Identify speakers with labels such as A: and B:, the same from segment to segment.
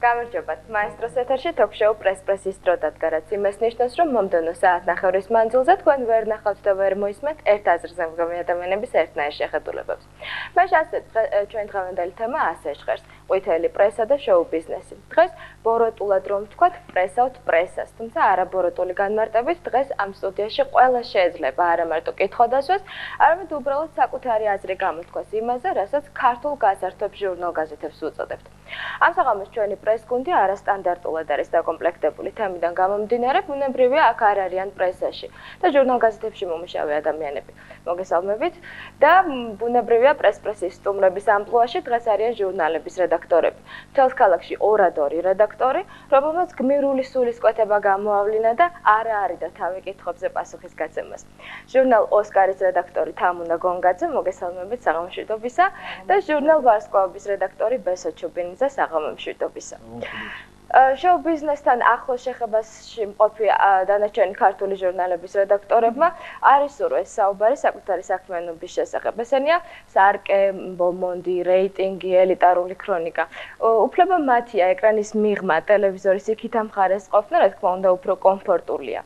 A: გამარჯობათ. მაესტროს ეთერში ток-შოუ პრეს-პრესის დრო დადგა, რაც იმას ნიშნავს, რომ მომდევნო საათნახევრის მანძილზე თქვენ ვერ ნახავთ და ვერ მოისმენთ ერთ აზრზე მდგომი ადამიანების ერთნაირ შეხედულებებს. მაშ ასე ჩვენ დღევანდელი თემა ასე ჟღერს: ყვითელი პრესა და შოუ ბიზნესი. დღეს ბოროტულად რომ ვთქვათ, პრესავთ პრესას, თუმცა არა ბოროტული განმარტებით, დღეს ამ სტუდიაში ყველა შეიძლება არა მარტო კითხვა დასვას, არამედ უბრალოდ საკუთარი აზრი გამოთქვას იმაზე, რასაც ქართულ გაზართვებს ჟურნალ-გაზეთებს უწოდებთ. ამ საღამოს ჩვენი პრეს-გუნდი არასტანდარტულად არის დაკომპლექტებული თემიდან გამომდინარე, ბუნებრივია აქ არ არიან პრესაში და ჟურნალ-გაზეთებში მომუშავე ადამიანები. მოგესალმებით და ბუნებრივია პრეს-პრესის სტუმრების ამპლუაში დღეს არიან ჟურნალების რედაქტორები. მთელს ქალაქში 2 რედაქტორი, რომელმაც გმირული სულისკვეთება გამოავლინა და არა არიდა თავი კითხვებზე პასუხის გაცემას. ჟურნალ ოსკარის რედაქტორი თამუნა გონგაძე, მოგესალმებით, საღამომშვიდობისა და ჟურნალ ვარსკვლავების რედაქტორი ბესო ჩუბინიძე, საღამომშვიდობისა. შოუ ბიზნესთან ახლოს შეხებაში მყოფი დანარჩენი ქართული ჟურნალების რედაქტორებმა არის სურვილი საუბარი საკუთარი საქმიანობის შესახებ. ესენია სარკე, ბომონდი, რეიტინგი, ელიტარული ქრონიკა. უფლება მათია ეკრანის მიღმა, ტელევიზორის იქით ამ მხარეს ყოფნა, რა თქმა უნდა, უფრო კომფორტულია.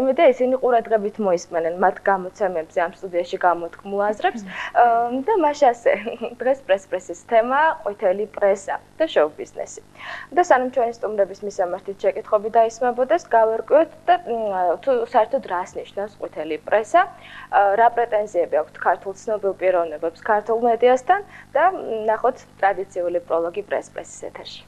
A: იმედი ისინი ყურადღებით მოისმენენ მათ გამოცემებზე ამ სტუდიაში გამოთქმულ აზრებს და მაშ ასე დღეს პრეს-პრესის თემა ყვითელი პრესა და შოუ ბიზნესი. და სანამ ჩვენი სტუმრების მისამართით შეკითხვები დაისმებოდეს, გავერკვიოთ და თუ საერთოდ რას ნიშნავს ყვითელი პრესა, რა პრეტენზიები აქვთ ქართულ ცნობილ პიროვნებებს ქართულ მედიასთან და ნახოთ ტრადიციული პროლოგი პრეს-პრესის ეთერში.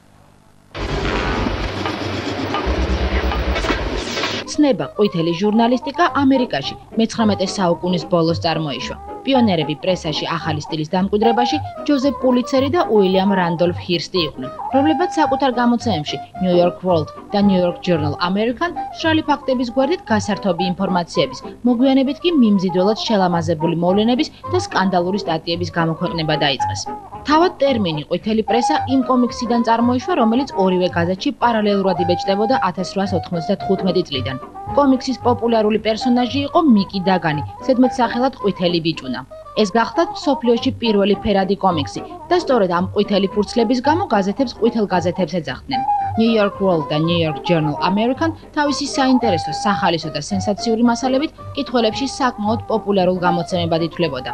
B: ცნება ყვითელი ჟურნალისტიკა ამერიკაში მე-19 საუკუნის ბოლოს წარმოიშვა. პიონერები პრესაში ახალი სტილის დამკვიდრებაში ჯოზეფ პულიცერი და უილიამ რანდოლფ ჰირსტი იყვნენ, რომლებიც საკუთარ გამოცემებში New York World და New York Journal American შრალი ფაქტების გვერდით გასართობი ინფორმაციების, მოგვიანებით კი მიმზიდველად შელამაზებული მოვლენების და სკანდალური სტატიების გამოქვეყნება დაიწყეს. თავად ტერმინი ყვითელი პრესა იმ კომიქსიდან წარმოიშვა, რომელიც ორივე გაზეთში პარალელურად იბეჭდებოდა 1895 წლიდან. კომიქსის პოპულარული პერსონაჟი იყო მიკი დაგანი, ზედმეტსახელად ყვითელი ბიჭუნა. ეს გახდათ მსოფლიოში პირველი ფერადი კომიქსი და სწორედ ამ ყვითელი ფურცლების გამო გაზეთებს ყვითელ გაზეთებს ეძახდნენ. New York World და New York Journal American თავისი საინტერესო, სახალისო და სენსაციური მასალებით კითხველებში საკმაოდ პოპულარულ გამოცემებად ითვლებოდა.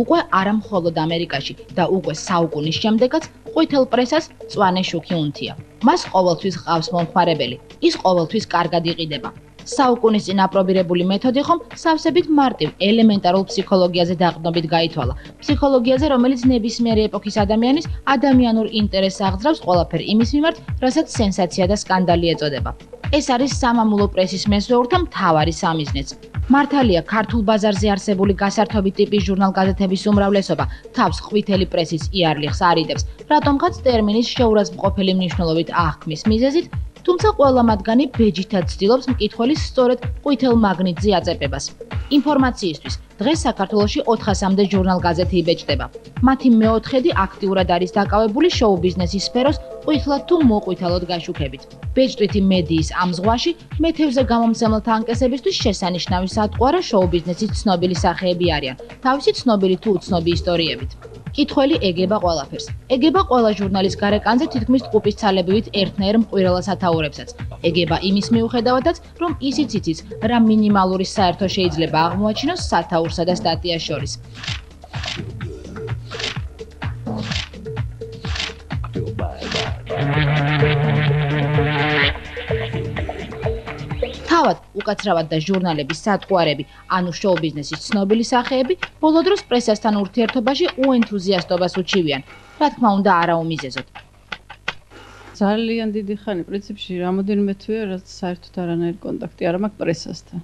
B: უკვე არა მხოლოდ ამერიკაში და უკვე საუკუნის შემდეგაც ყვითელ პრესას მწვანე შუქი უნთია. მას ყოველთვის ჰყავს მომხმარებელი, ის ყოველთვის კარგად იყიდება. საუკუნის წინ აპრობირებული მეთოდი ხომ სავსებით მარტივ ელემენტარულ ფსიქოლოგიაზე დაყრდნობით გაითვალა. ფსიქოლოგიაზე, რომელიც ნებისმიერი ეპოქის ადამიანის ადამიანურ ინტერესს აღძრავს ყველაფერ იმის მიმართ, რასაც სენსაცია და სკანდალი ეწოდება. ეს არის სამამულო პრესის მეზღვეურთა მთავარი სამიზნეც. მართალია, ქართულ ბაზარზე არსებული გასართობი ტიპის ჟურნალ-გაზეთების უმრავლესობა თავს ყვითელი პრესის იარლიხს არიდებს, რატომღაც ტერმინის შეურაცხმყოფელი მნიშვნელობით აღქმის მიზეზით, თუმცა ყველა მათგანი ბეჯითად ცდილობს მკითხველის სწორედ ყვითელ მაგნიტზე აწეპებას. ინფორმაციისთვის დღეს საქართველოში 400-მდე ჟურნალ-გაზეთი იბეჭდება. მათი მეოთხედი აქტიურად არის დაკავებული შოუ ბიზნესის სფეროს ყვითლად თუ მოყვითალოდ გაშუქებით. ბეჭდვითი მედიის ამ ზღვაში მეთევზე გამომცემლთა ანკესებისთვის შესანიშნავი სატყუარა შოუ ბიზნესის ცნობილი სახეები არიან, თავისი ცნობილი თუ უცნობი ისტორიებით. კითხველი ეგება ყველაფერს. ეგება ყველა ჟურნალის გარეკანზე თითქმის ტყუპის ცალებივით ერთნაირ მყვილა სათაურებსაც. ეგება იმის მიუხედავადაც, რომ ისიც იცის, რა მინიმალური საერთო შეიძლება აღმოაჩინოს სათაურსა და სტატიას შორის. თავად უკაცრავად და ჟურნალების სატყუარები, ანუ შოუ ბიზნესის ცნობილი სახეები, ბოლო დროს პრესასთან ურთიერთობაში უენთუზიასტობას უჩივიან, რა თქმა უნდა, არა უმიზეზოდ.
C: ძალიან დიდი ხანი პრინციპში რამოდენიმე თვეა, რაც საერთოდ არანაირი კონტაქტი არ მაქვს პრესასთან.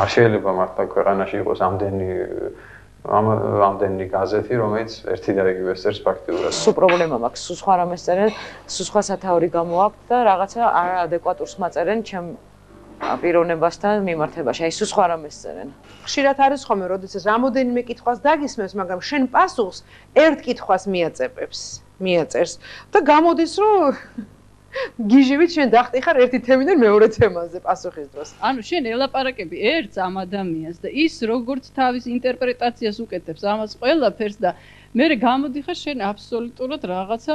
D: არ შეიძლება მართლა ქვეყანაში იყოს ამდენი გაზეთი, რომელიც ერთი და იგივე წერს ფაქტიურად.
E: სულ პრობლემა მაქვს, სულ სხვა რამეს წერენ, სულ სხვა სათაური გამოაქვთ და რაღაცა არაადეკვატურს მაწერენ ჩემ პიროვნებასთან მიმართებაში. აი სულ სხვა რამეს წერენ.
F: ხშირად არის ხოლმე, როდესაც რამოდენიმე კითხვას დაგისმევს, მაგრამ შენ პასუხს ერთ კითხვას მიაწერს და გამოდის, რომ გიჟივით შენ დახტიხარ ერთი თემიდან მეორე თემაზე პასუხის დროს.
C: ანუ შენ ელაპარაკები ერთს ამ ადამიანს და ის როგორც თავის ინტერპრეტაციას უკეთებს ამას ყველაფერს და მე გამოდიხარ შენ აბსოლუტურად რაღაცა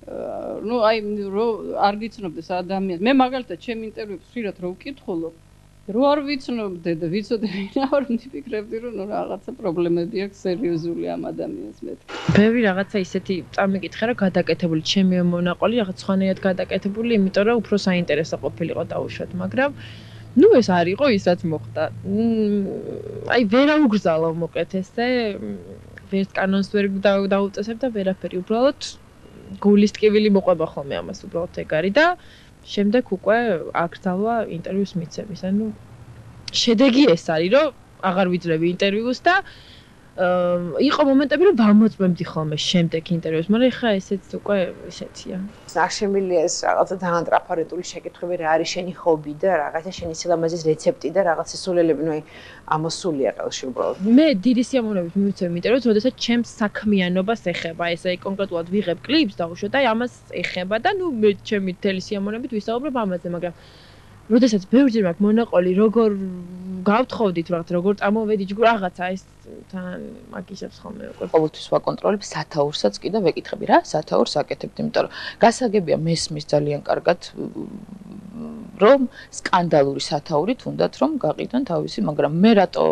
C: ну აი არ გიცნობდეს ადამიანს მე მაგალითად ჩემ ინტერვიუებს ხშირად რო ვკითხულობ რო არ ვიცნობდე და ვიცოდე ვინ არ მიფიქრებდი რომ ნუ რაღაცა პრობლემები აქვს სერიოზული ამ ადამიანს მეთქი
G: ბევრი რაღაცა ისეთი წამიკითხე რა გადაკეთებული ჩემი მონაყოლი რაღაც სხვანაირად გადაკეთებული იმიტომ რომ უფრო საინტერესო ყოფილიყო დაუშვათ მაგრამ ну ეს არ იყო ის რაც მოხდა აი ვერაუგზავნო მოკეთ ესე ვერც კანონს ვერ დაუწესებ და ვერაფერი უბრალოდ გულის ტკივილი მოყვება ხოლმე ამას უბრალოდ ეგ არის და შემდეგ უკვე აკრძალვა ინტერვიუს მიცემის ანუ შედეგი ეს არის რომ აღარ ვიძლევი ინტერვიუს და იყო მომენტები რომ ვამოწმებდი ხოლმე შემდეგ ინტერვიუს მაგრამ ეხლა ესეც უკვე ისეთია
F: არ შემიძლია ეს რაღაცა ძალიან ტრაფარეტული შეკითხვები რა არის შენი ჰობი და რაღაცა შენი სილამაზის რეცეპტი და რაღაც სისულელები ნუ ამოსულია ყელში უბრალოდ
G: მე დიდი სიამოვნებით მივიცემ ინტერვიუს როდესაც ჩემს საქმიანობას ეხება ეს აი კონკრეტულად ვიღებ კლიპს დაუშვათ და ამას ეხება და ნუ მე ჩემი თელი სიამოვნებით ვისაუბრებ ამაზე მაგრამ როდესაც ბევრჯერ მაქვს მონაყოლი როგორ გავთხოვდით რაღაც როგორ წამოვედი ჯგუფ რაღაცა ეს თან მაგისებს ხოლმე უკვე
E: ყოველთვის ვაკონტროლებ სათაურსაც კი და ვეკითხები რა სათაურს აკეთებთ იმიტომ რომ გასაგებია მესმის ძალიან კარგად რომ სკანდალური სათაურით უნდათ რომ გაყიდონ თავისი მაგრამ მე რატო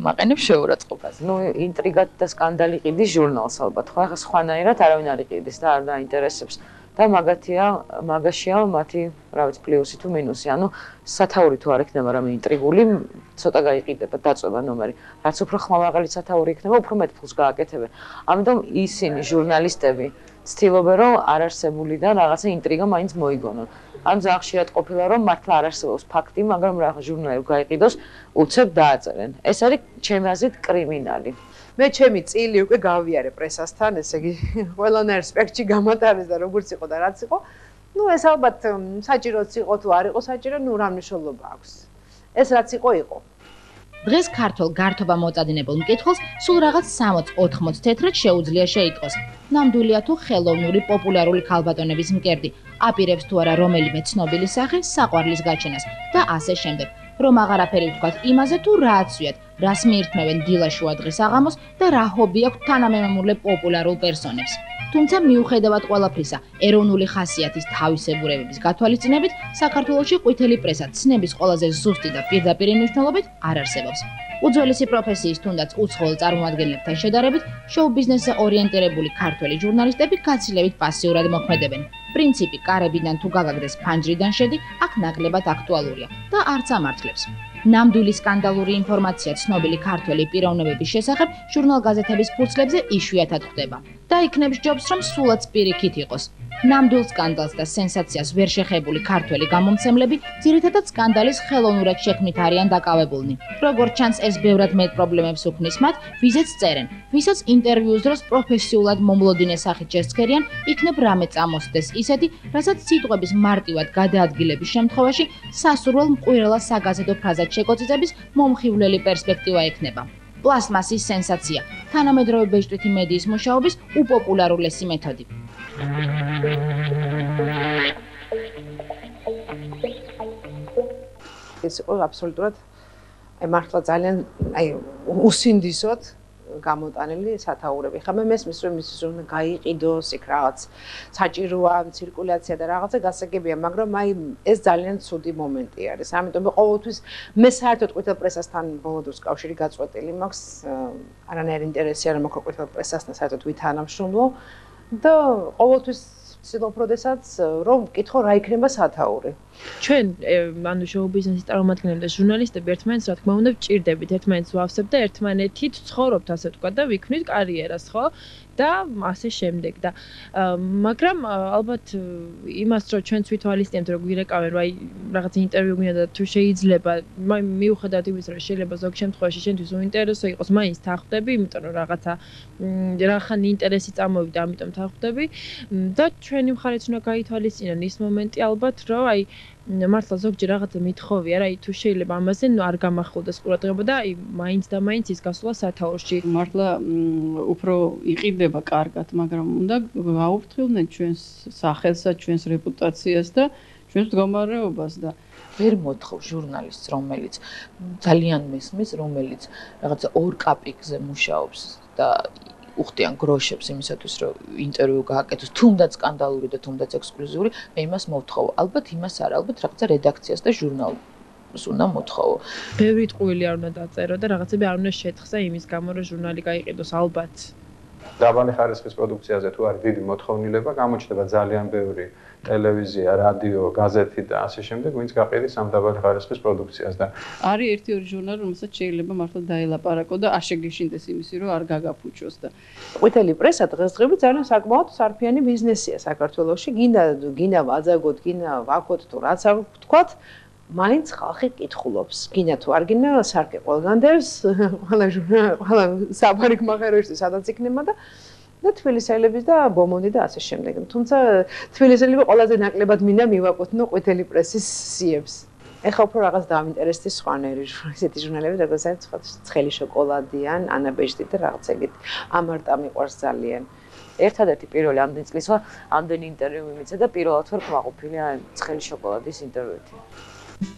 E: მაყენებ შეურაცხყოფას
F: ნუ ინტრიგად და სკანდალი ყიდის ჟურნალს ალბათ ხო ახლა სხვანაირად არავინ არ იყიდის და არ დაინტერესებს და მაგაშია მათი რა ვიცი პლუსი თუ მინუსი ანუ სათაური თუ არ იქნება რამე ინტრიგული ცოტა გაიყიდება დაწובה ნომერი რაც უფრო ხმამაღალი სათაური იქნება უფრო მეტ ფულს გააკეთებენ ამიტომ ისინი ჟურნალისტები ცდილობენ რომ არ არსებულიდან რაღაცა ინტრიგა მაინც მოიგონონ ან ძალიან ხშირად ყოფილა რომ მართლა არ არსებობს ფაქტი მაგრამ რაღაც ჟურნალი გაიყიდოს უცებ დააწერენ ეს არის ჩემი აზრით კრიმინალი მე ჩემი წილი უკვე გავიარე პრესასთან, ესე იგი, ყველანაირ სპექტრში გამატარეს და როგორც იყო და რაც იყო. ნუ ეს ალბათ საჭიროც იყო თუ არ იყო საჭირო, ნუ რა მნიშვნელობა აქვს. ეს რაც იყო, იყო.
B: დღეს ქართულ გართობა მოწადინებულ მკითხველს სულ რაღაც 60-80 თეთრად შეუძლია შეიტყოს. ნამდვილია თუ ხელოვნური პოპულარული ქალბატონების მკერდი აპირებს თუ არა რომელიმე ცნობილი სახე საყვარლის გაჩენას და ასე შემდეგ. რომ აღარაფერი ვთქვათ იმაზე თუ რა აცვიათ, რას მიირთმევენ დილაშუა დღის აღამოს და რა ჰობი აქვთ თანამემამულე პოპულარულ პერსონებს. თუმცა მიუხედავად ყველაფრისა, ეროვნული ხასიათის თავისებურებების გათვალისწინებით, საქართველოში ყვითელი პრესა ცნების ყველაზე ზუსტი და პირდაპირი მნიშვნელობით არ არსებობს. უძველესი პროფესიის თუნდაც უცხოელ წარმომადგენლებთან შედარებით, შოუ-ბიზნესზე ორიენტირებული ქართველი ჟურნალისტები გაცილებით პასიურად მოქმედებენ. პრინციპი კარებიდან თუ გაგაგდეს ფანჯრიდან შედი, აქ ნაკლებად აქტუალურია და არც ამართლებს. ნამდვილი სკანდალური ინფორმაცია ცნობილი ქართველი პიროვნებების შესახებ ჟურნალ-გაზეთების ფურცლებზე იშვიათად ხდება და იქნებს ჯობს, რომ სულაც პირიქით იყოს. ნამდვილ სკანდალს და სენსაციას ვერ შეხებული ქართველი გამომცემლები ძირითადად სკანდალის ხელოვნურად შექმნით არიან დაკავებულნი. როგორც ჩანს, ეს ბევრად მეტ პრობლემებს უქმნის მათ, ვიზეც წერენ, ვისაც ინტერვიუს დროს პროფესიულად მომლოდინე სახით შესცქერიან, იქნებ რამე წამოსდეს ისეთი, რასაც სიტყვების მარტივად გადაადგილების შემთხვევაში სასურველ მყურელა საგაზეთო ფრაზად შეკოწიწების მომხივლელი პერსპექტივა ექნება. პლასმასის სენსაცია, თანამედროვე ბეჭდვითი მედიის მუშაობის უპოპულარულესი მეთოდი.
F: ეს იყო აბსოლუტურად მართლა ძალიან უსინდისოდ გამოტანილი სათაურები. ხა მე მესმის რომ ის უნდა გაიყიდოს იქ რაღაც საჭიროა ცირკულაცია და რაღაცა გასაგებია, მაგრამ ეს ძალიან ცუდი მომენტი არის. ამიტომ ყოველთვის მე საერთოდ ყვითელ პრესასთან ბოლო დროს კავშირი გაწყვეტილი მაქვს. არანაირი ინტერესი არ მაქვს ყვითელ პრესასთან საერთოდ ვითანამშრომლო და ყოველთვის ვცდილობ, როდესაც რომ ვკითხო რა იქნება სათაური.
G: ჩვენ ანუ შოუ-ბიზნესის წარმომადგენლები და ჟურნალისტები ერთმანეთს რა თქმა უნდა ვჭირდებით, ერთმანეთს ვავსებთ და ერთმანეთით ვცხოვრობთ, ასე ვთქვათ და ვიქმნით კარიერას, ხო? და ასე შემდეგ და მაგრამ ალბათ იმას რომ ჩვენც ვითვალისწინებთ რომ გვირეკავენ რომ აი რაღაც ინტერვიუ გვინდა და თუ შეიძლება მიუხედავად იმისა რომ შეიძლება ზოგ შემთხვევაში შენთვის უინტერესო იყოს მაინც თახვდები იმიტომ რომ რაღაცა რახან ინტერესი წამოვიდა ამიტომ თახვდები და ჩვენი მხარეც უნდა გაითვალისწინონ ის მომენტი ალბათ რომ აი მართლა ზოგჯერ რაღაცა მithოვია რა, აი თუ შეიძლება ამაზე არ გამახვილდეს ყურადღება და აი მაინც და მაინც ის გასულა სათაურში.
C: მართლა უფრო იყიდება კარგად, მაგრამ უნდა გაუფრთხილდნენ ჩვენს სახელსა, ჩვენს რეპუტაციას და ჩვენს მდგომარეობას და
E: ვერ მოთხოვ ჟურნალისტს, რომელიც ძალიან მესმის, რომელიც რაღაცა ორ კაპიკზე მუშაობს და უხდიან გროშებს იმისათვის, რომ ინტერვიუ გააკეთოს, თუნდაც სკანდალური და თუნდაც ექსკლუზიური, მე იმას მოვთხოვო. ალბათ იმას არა, ალბათ რაღაცა რედაქციას და ჟურნალს უნდა მოთხოვო.
G: ბევრი ტყუილი არ უნდა დაწერო და რაღაცები არ უნდა შეთხსა იმის გამო, რომ ჟურნალი გაიყიდოს, ალბათ.
D: დაბალი ხარისხის პროდუქციაზე თუ არის დიდი მოთხოვნილება, გამოჩნდება ძალიან ბევრი ტელევიზია, რადიო, გაზეთი და ასე შემდეგ, ვინც გაყიდის ამ დაბალი ხარისხის პროდუქციას და
C: არის ერთი-ორი ჟურნალი, რომელსაც შეიძლება მართლა დაელაპარაკო და აშეგეშინდეს იმისი, რომ არ გაგაფუჭოს და
F: ყვითელი პრესა დღესდღეობით ძალიან საკმაოდ სარფიანი ბიზნესია საქართველოში. გინდა ვაძაგოთ, გინდა ვაქოთ თუ რაც არ ვთქვათ, მაინც ხალხი კითხულობს. გინდა თუ არ გინდა, სარკე ყველგან დევს, ყველა საფარი მაღეროში სადაც იქნება და თბილისელების და ბომონდი და ასე შემდეგ. თუმცა თბილისელები ყველაზე ნაკლებად მინდა მივაკუთვნო ყვითელი პრესის სიებს. ეხლა უფრო რაღაც დაამინტერესდი სხვანაირი ესეთი ჟურნალები, როგორცაც ცხელი შოკოლადი ან ანაბეჟდი და რაღაც ეგეთი. ამარტა მიყვარს ძალიან.
H: ერთადერთი პირველი ამდენი წლისა ამდენი ინტერვიუ მიმიცა და პირველად ვარ კმაყოფილი ამ ცხელი შოკოლადის ინტერვიუით.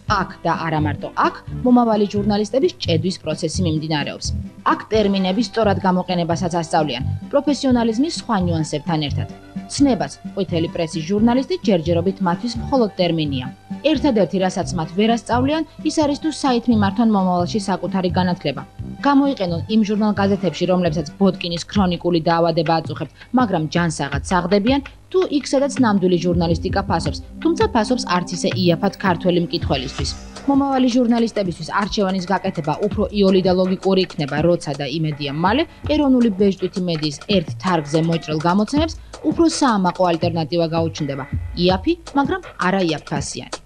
B: აქ და არა მარტო აქ მომავალი ჟურნალისტების ჭედვის პროცესი მიმდინარეობს. აქ ტერმინების სწორად გამოყენებასაც ასწავლიან პროფესიონალიზმის სხვა ნიუანსებთან ერთად. ცნებას ყვითელი პრესის ჟურნალისტი ჯერჯერობით მათთვის მხოლოდ ტერმინია. ერთადერთი რასაც მათ ვერ ასწავლიან, ის არის თუ საით მიმართონ მომავალში საკუთარი განათლება. გამოიყენონ იმ ჟურნალ-გაზეთებში, რომლებსაც ბოტკინის ქრონიკული დაავადება აწუხებთ, მაგრამ ჯანსაღად საღდებიან, თუ იქ სადაც ნამდვილი ჟურნალისტიკა ფასობს, თუმცა ფასობს არც ისე იაფად ქართველი მკითხველისთვის. მომავალი ჟურნალისტებისთვის არჩევანის გაკეთება უფრო იოლი და ლოგიკური იქნება, როცა და იმედია მალე ეროვნული ბეჭდვითი მედიის ერთ თარგზე მოჭრილ გამოცემებს უფრო საამაყო ალტერნატივა გაუჩნდება. იაფი, მაგრამ არა იაფფასიანი.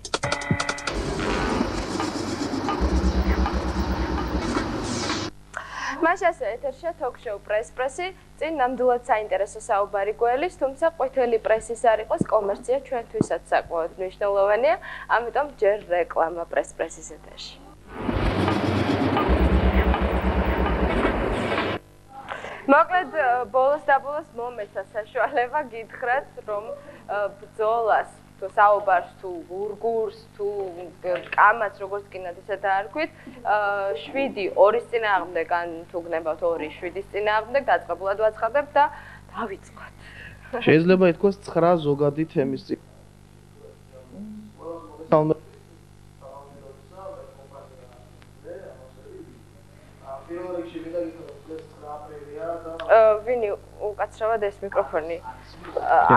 A: მას ასე ეთერშია თოქ-შოუ პრესი, წინ ნამდვილად საინტერესო საუბარი გველის, თუმცა ყვითელი პრესის არ იყოს კომერცია ჩვენთვისაც საკმაოდ მნიშვნელოვანია, ამიტომ ჯერ რეკლამა პრესის ეთერში. მოკლედ ბოლოს და ბოლოს მომეცა საშუალება გითხრათ, რომ ბრძოლას თუ საუბარს თუ ვურგურს თუ კამას როგორც კიდათ ისე დაარქვით 7-2-ის წინააღმდეგ ან თუ გნებავთ 2-7-ის წინააღმდეგ დაწყებულად ვაცხადებთ და დავიწყოთ.
I: შეიძლება ითქვას 9 ზოგადი თემის წინ.
A: ვინი უკაცრავად ეს მიკროფონი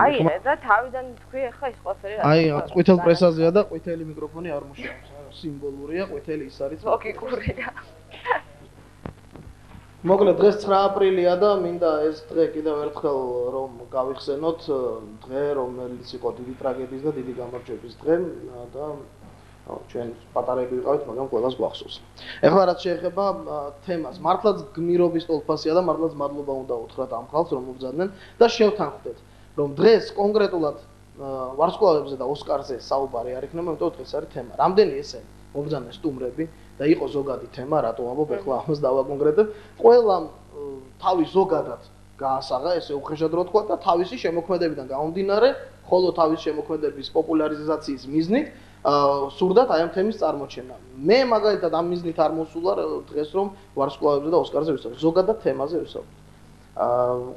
A: აი და თავიდან თქვი ახლა ის ყველაფერი რა
I: აი ყვითელ პრესაზეა და ყვითელი მიკროფონი არ მუშაობს სიმბოლურია ყვითელი ის არის
A: ლოგიკურია
I: მოკლედ დღეს 9 აპრილია და მინდა ეს დღე კიდევ ერთხელ რომ გავიხსენოთ დღე რომელიც იყო დიდი ტრაგედიის და დიდი გამარჯვების დღე და ჩვენ პატარები ვიყავით, მაგრამ ყველას გვახსოვს. ეხლა რაც შეეხება თემას, მართლაც გმირობის ტოლფასია და მართლაც მადლობა უნდა უთხრათ ამ ხალხს, რომ მობრძანდნენ და შევთანხმდეთ, რომ დღეს კონკრეტულად ვარსკვლავებზე და ოსკარზე საუბარი არ იქნება, იმიტომ დღეს არის თემა. რამდენი ესე მობრძანენ სტუმრები და იყო ზოგადი თემა, რატო ამბობ, ეხლა ამას დავაკონკრეტებ. ყველამ თავის ზოგადად გაასაღა, ესე უხეშად რო თქვა და თავისი შემოქმედებიდან გამომდინარე, ხოლო თავის შემოქმედების პოპულარიზაციის მიზნით სურდათ აი ამ თემის წარმოჩენა. მე მაგალითად ამ მიზნით არ მოსულა დღეს რომ ვარსკვლავებზე და ოსკარზე ვისაუბრებ. ზოგადად თემაზე ვისაუბრებ.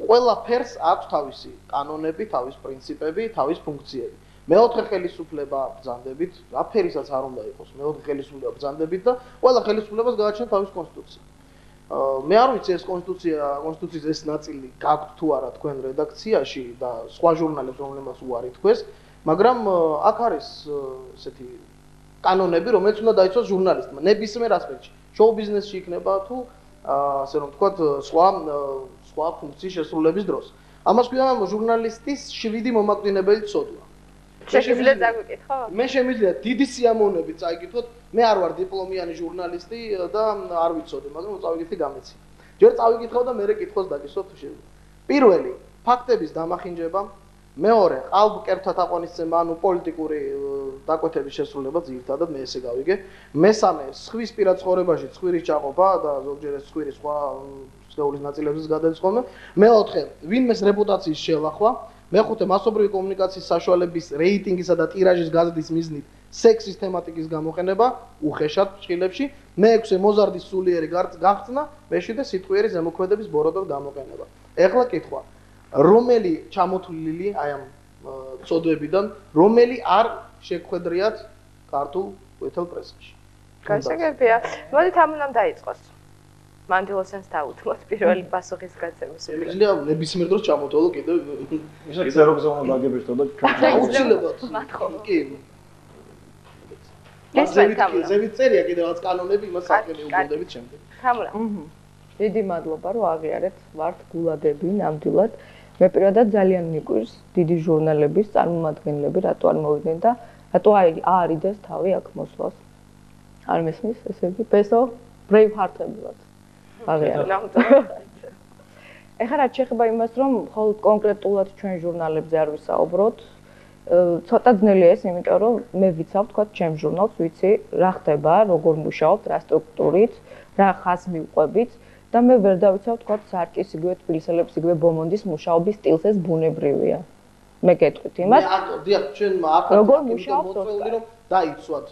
I: ყველა ფერს აქვს თავისი კანონები, თავის პრინციპები, თავის ფუნქციები. მეოთხე ხელისუფლება ბრძანდებით, რა ფერისაც არ უნდა იყოს. მეოთხე ხელისუფლება ბრძანდებით და ყველა ხელისუფლებას გააჩნია თავის კონსტიტუცია. მე არ ვიცი ეს კონსტიტუციის ეს ნაწილი გაქვთ თუ არა თქვენ რედაქციაში და სხვა ჟურნალებს რომლებსაც უარი თქვეს. მაგრამ აქ არის ესეთი კანონები, რომელიც უნდა დაიცვას ჟურნალისტმა, ნებისმიერ ასპექტში. შოუ ბიზნესში იქნება თუ ასე რომ ვთქვათ, სხვა ფუნქციის შესრულების დროს. ამას ქვია ჟურნალისტის 7 მომაკვდინებელი ცოდვა.
A: შეგვიძლია წაგვიკითხო?
I: მე შემიძლია დიდი სიამოვნებით წაიკითხოთ. მე არ ვარ დიპლომიანი ჟურნალისტი და არ ვიცოდი, მაგრამ წავიკითხე გამეცი. ჯერ წავიკითხავ და მე კითხოს დაგისვათ თუ შეიძლება. პირველი, ფაქტების დამახინჯება. მეორე, ყალბ-კერძთა თაყვანისცემა, ანუ პოლიტიკური დაკვეთების შესრულება ძირითადად მე ესე გავიგე. მესამე, სხვის პირად ცხოვრებაში ცხვირის ჩაყოფა და ზოგჯერ ეს ცხვირი სხვა სხეულის ნაწილებზეც გადაეცხოვნა. მეოთხე, ვინმეს რეპუტაციის შელახვა. მეხუთე, მასობრივი კომუნიკაციის საშუალების რეიტინგისა და ტირაჟის გაზრდის მიზნით სექსის თემატიკის გამოყენება უხეშად ფრჩხილებში, მე-6 მოზარდის სულიერი გახსნა, მე-7 სიტყვიერი ზემოქმედების ბოროტად გამოყენება. ეხლა კითხვა, რომელი ჩამოთვლილი აი ამ წოდებიდან, რომელი არ შეგვხედრიათ ქართულ ყვითელ პრესაში?
A: გასაგებია. მოდით ამ უნდა დაიწყოს. მანდილოსენს დაუთმოთ პირველი პასუხის გაცემის.
I: შეიძლება ნებისმიერ დროს ჩამოთვალო კიდევ
J: ისა წეროგზე უნდა დაგებიშო და ჩვენ
I: აუცილებლად. კი. ზევით წერია კიდევ რაღაც კანონები, იმას საკმე უგონდებით შემდეგ.
A: თამულა.
K: დიდი მადლობა რომ აღიარეთ, ვართ გულაგები ნამდვილად. მე პირადად ძალიან მიყვარს დიდი ჟურნალების წარმომადგენლები, რატო არ მოვიდნენ და რატო აარიდეს თავი აქ მოსვლას. არ მესმის ესე იგი, ბესო brave heart-ებად. ეხლა რაც შეეხება იმას, რომ მხოლოდ კონკრეტულად ჩვენ ჟურნალებზე არ ვისაუბროთ, ცოტა ძნელია ეს, იმიტომ რომ მე ვიცავ თქვა ჩემ ჟურნალს, ვიცი რა ხდება, როგორ მუშაობთ, რა სტრუქტურით, რა ხაზს მივყვებით და მე ვერ დავიცავ თქვა სარკის იგივე თბილისელებს იგივე ბომონდის მუშაობის სტილს ეს ბუნებრივია. მე გეტყვით იმას.
I: დიახ, ჩვენ აქ
K: როგორ მუშაობთ
I: რომ დაიცვათ.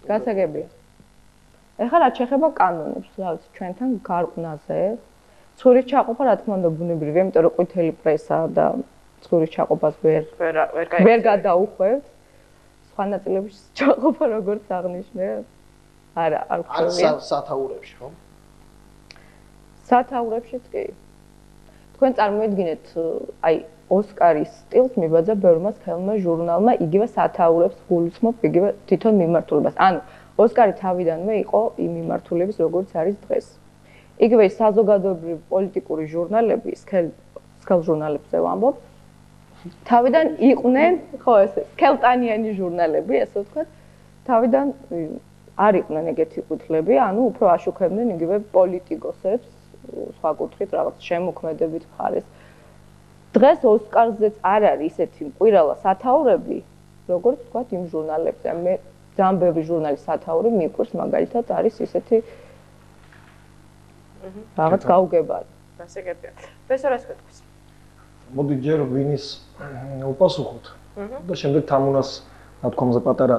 K: გასაგებია. ეხლა რაც შეეხება კანონებს, რა ვიცი, ჩვენთან გარყვნაზე, ცხვირის ჩაყოფა რა თქმა უნდა ბუნებრივია, იმიტომ რომ ყვითელი პრესა და ცხვირის ჩაყოფას ვერ გადაუხვევთ. სხვა ნაწილების ჩაყოფა როგორც აღნიშნე, არა, არ ვქცევია.
I: სათაურებში, ხო?
K: სათაურებშიც კი. თქვენ წარმოიდგინეთ, აი, ოსკარის სტილს მიბაძა ბევრმა ხელმა ჟურნალმა, იგივე სათაურებს გულისხმობ, იგივე თვითონ მიმართულებას. ანუ ოსკარი თავიდანვე იყო იმ მიმართულების, როგორც არის დღეს. იგივე საზოგადოებრივი პოლიტიკური ჟურნალები, სქელ ჟურნალებზე ვამბობ, თავიდან იყვნენ, ხო, ესე, სქელტანიანი ჟურნალები, ესე ვთქვათ, თავიდან არ იყვნენ ეგეთი კუთხლები, ანუ უფრო აშუქებდნენ იგივე პოლიტიკოსებს, სხვა კუთხით რაღაც შემოქმედებით მხარეს. დღეს ოსკარზეც არ არის ისეთი მყირალა სათაურები, როგორც ვთქვათ იმ ჟურნალებზე. მე ძალიან ბევრი ჟურნალის სათაური მიყვარს, მაგალითად არის ისეთი რაღაც გაუგებარი.
A: გასაგებია. ბესორას გეტყვის.
J: მოდი ჯერ ვინის უპასუხოთ და შემდეგ თამუნას ნათქვამზე პატარა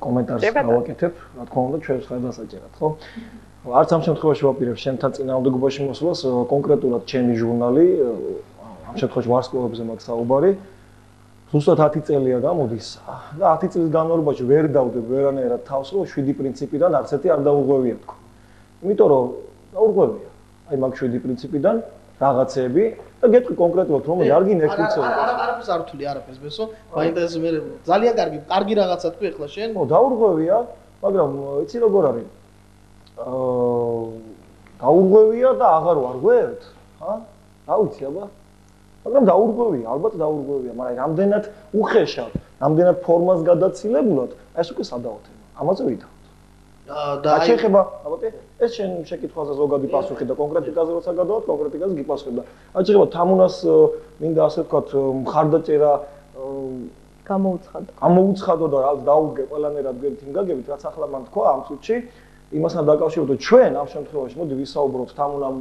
J: კომენტარს გავაკეთებ, რა თქმა უნდა ჩვენს ხელდასაჭერად, ხო? არც ამ შემთხვევაში ვაპირებ შენთან წინააღმდეგობაში მოსვლას, კონკრეტულად ჩემი ჟურნალი, ამ შემთხვევაში ვარსკვლავებზე მაქვს საუბარი. ზუსტად 10 წელია გამოდის და 10 წლის განმავლობაში ვერ დავდებ ვერანაირად თავს, რომ 7 პრინციპიდან არც ერთი არ დაურღვევია თქო. იმიტომ რომ დაურღვევია. აი მაგ 7 პრინციპიდან რაღაცები და გეტყვი კონკრეტულად რომ არ გინექცევი.
I: არაფერს არ ვთვლი, არაფერს ბესო. მაინტერესებს მე ძალიან კარგი რაღაცა თქვი ახლა შენ.
J: ო დაურღვევია, მაგრამ იცი როგორ არის? დაურღვევია და აღარ ვარღვევთ, ხა? რა ვიცი აბა? მაგრამ დაურღვევია, ალბათ დაურღვევია, მაგრამ რამდენად უხეშად, რამდენად ფორმას გადაცილებულად, ეს უკვე სადაოთება. ამაზე ვითავთ. და შეიძლება, აბა, ეს შენ შეკითხვაზე ზოგადი პასუხი და კონკრეტიკაზე როცა გადავთ, კონკრეტიკაზე გიპასუხებ და აი შეიძლება თამუნას მინდა ასე ვთქვათ, მხარდაჭერა გამოუცხადო და რაც დაუდგე ყველანაირად გვერდით იმ გაგებით, რაც ახლა მან თქვა ამ წუთში, იმასთან დაკავშირებულად ჩვენ ამ შემთხვევაში მოდი ვისაუბროთ თამუნამ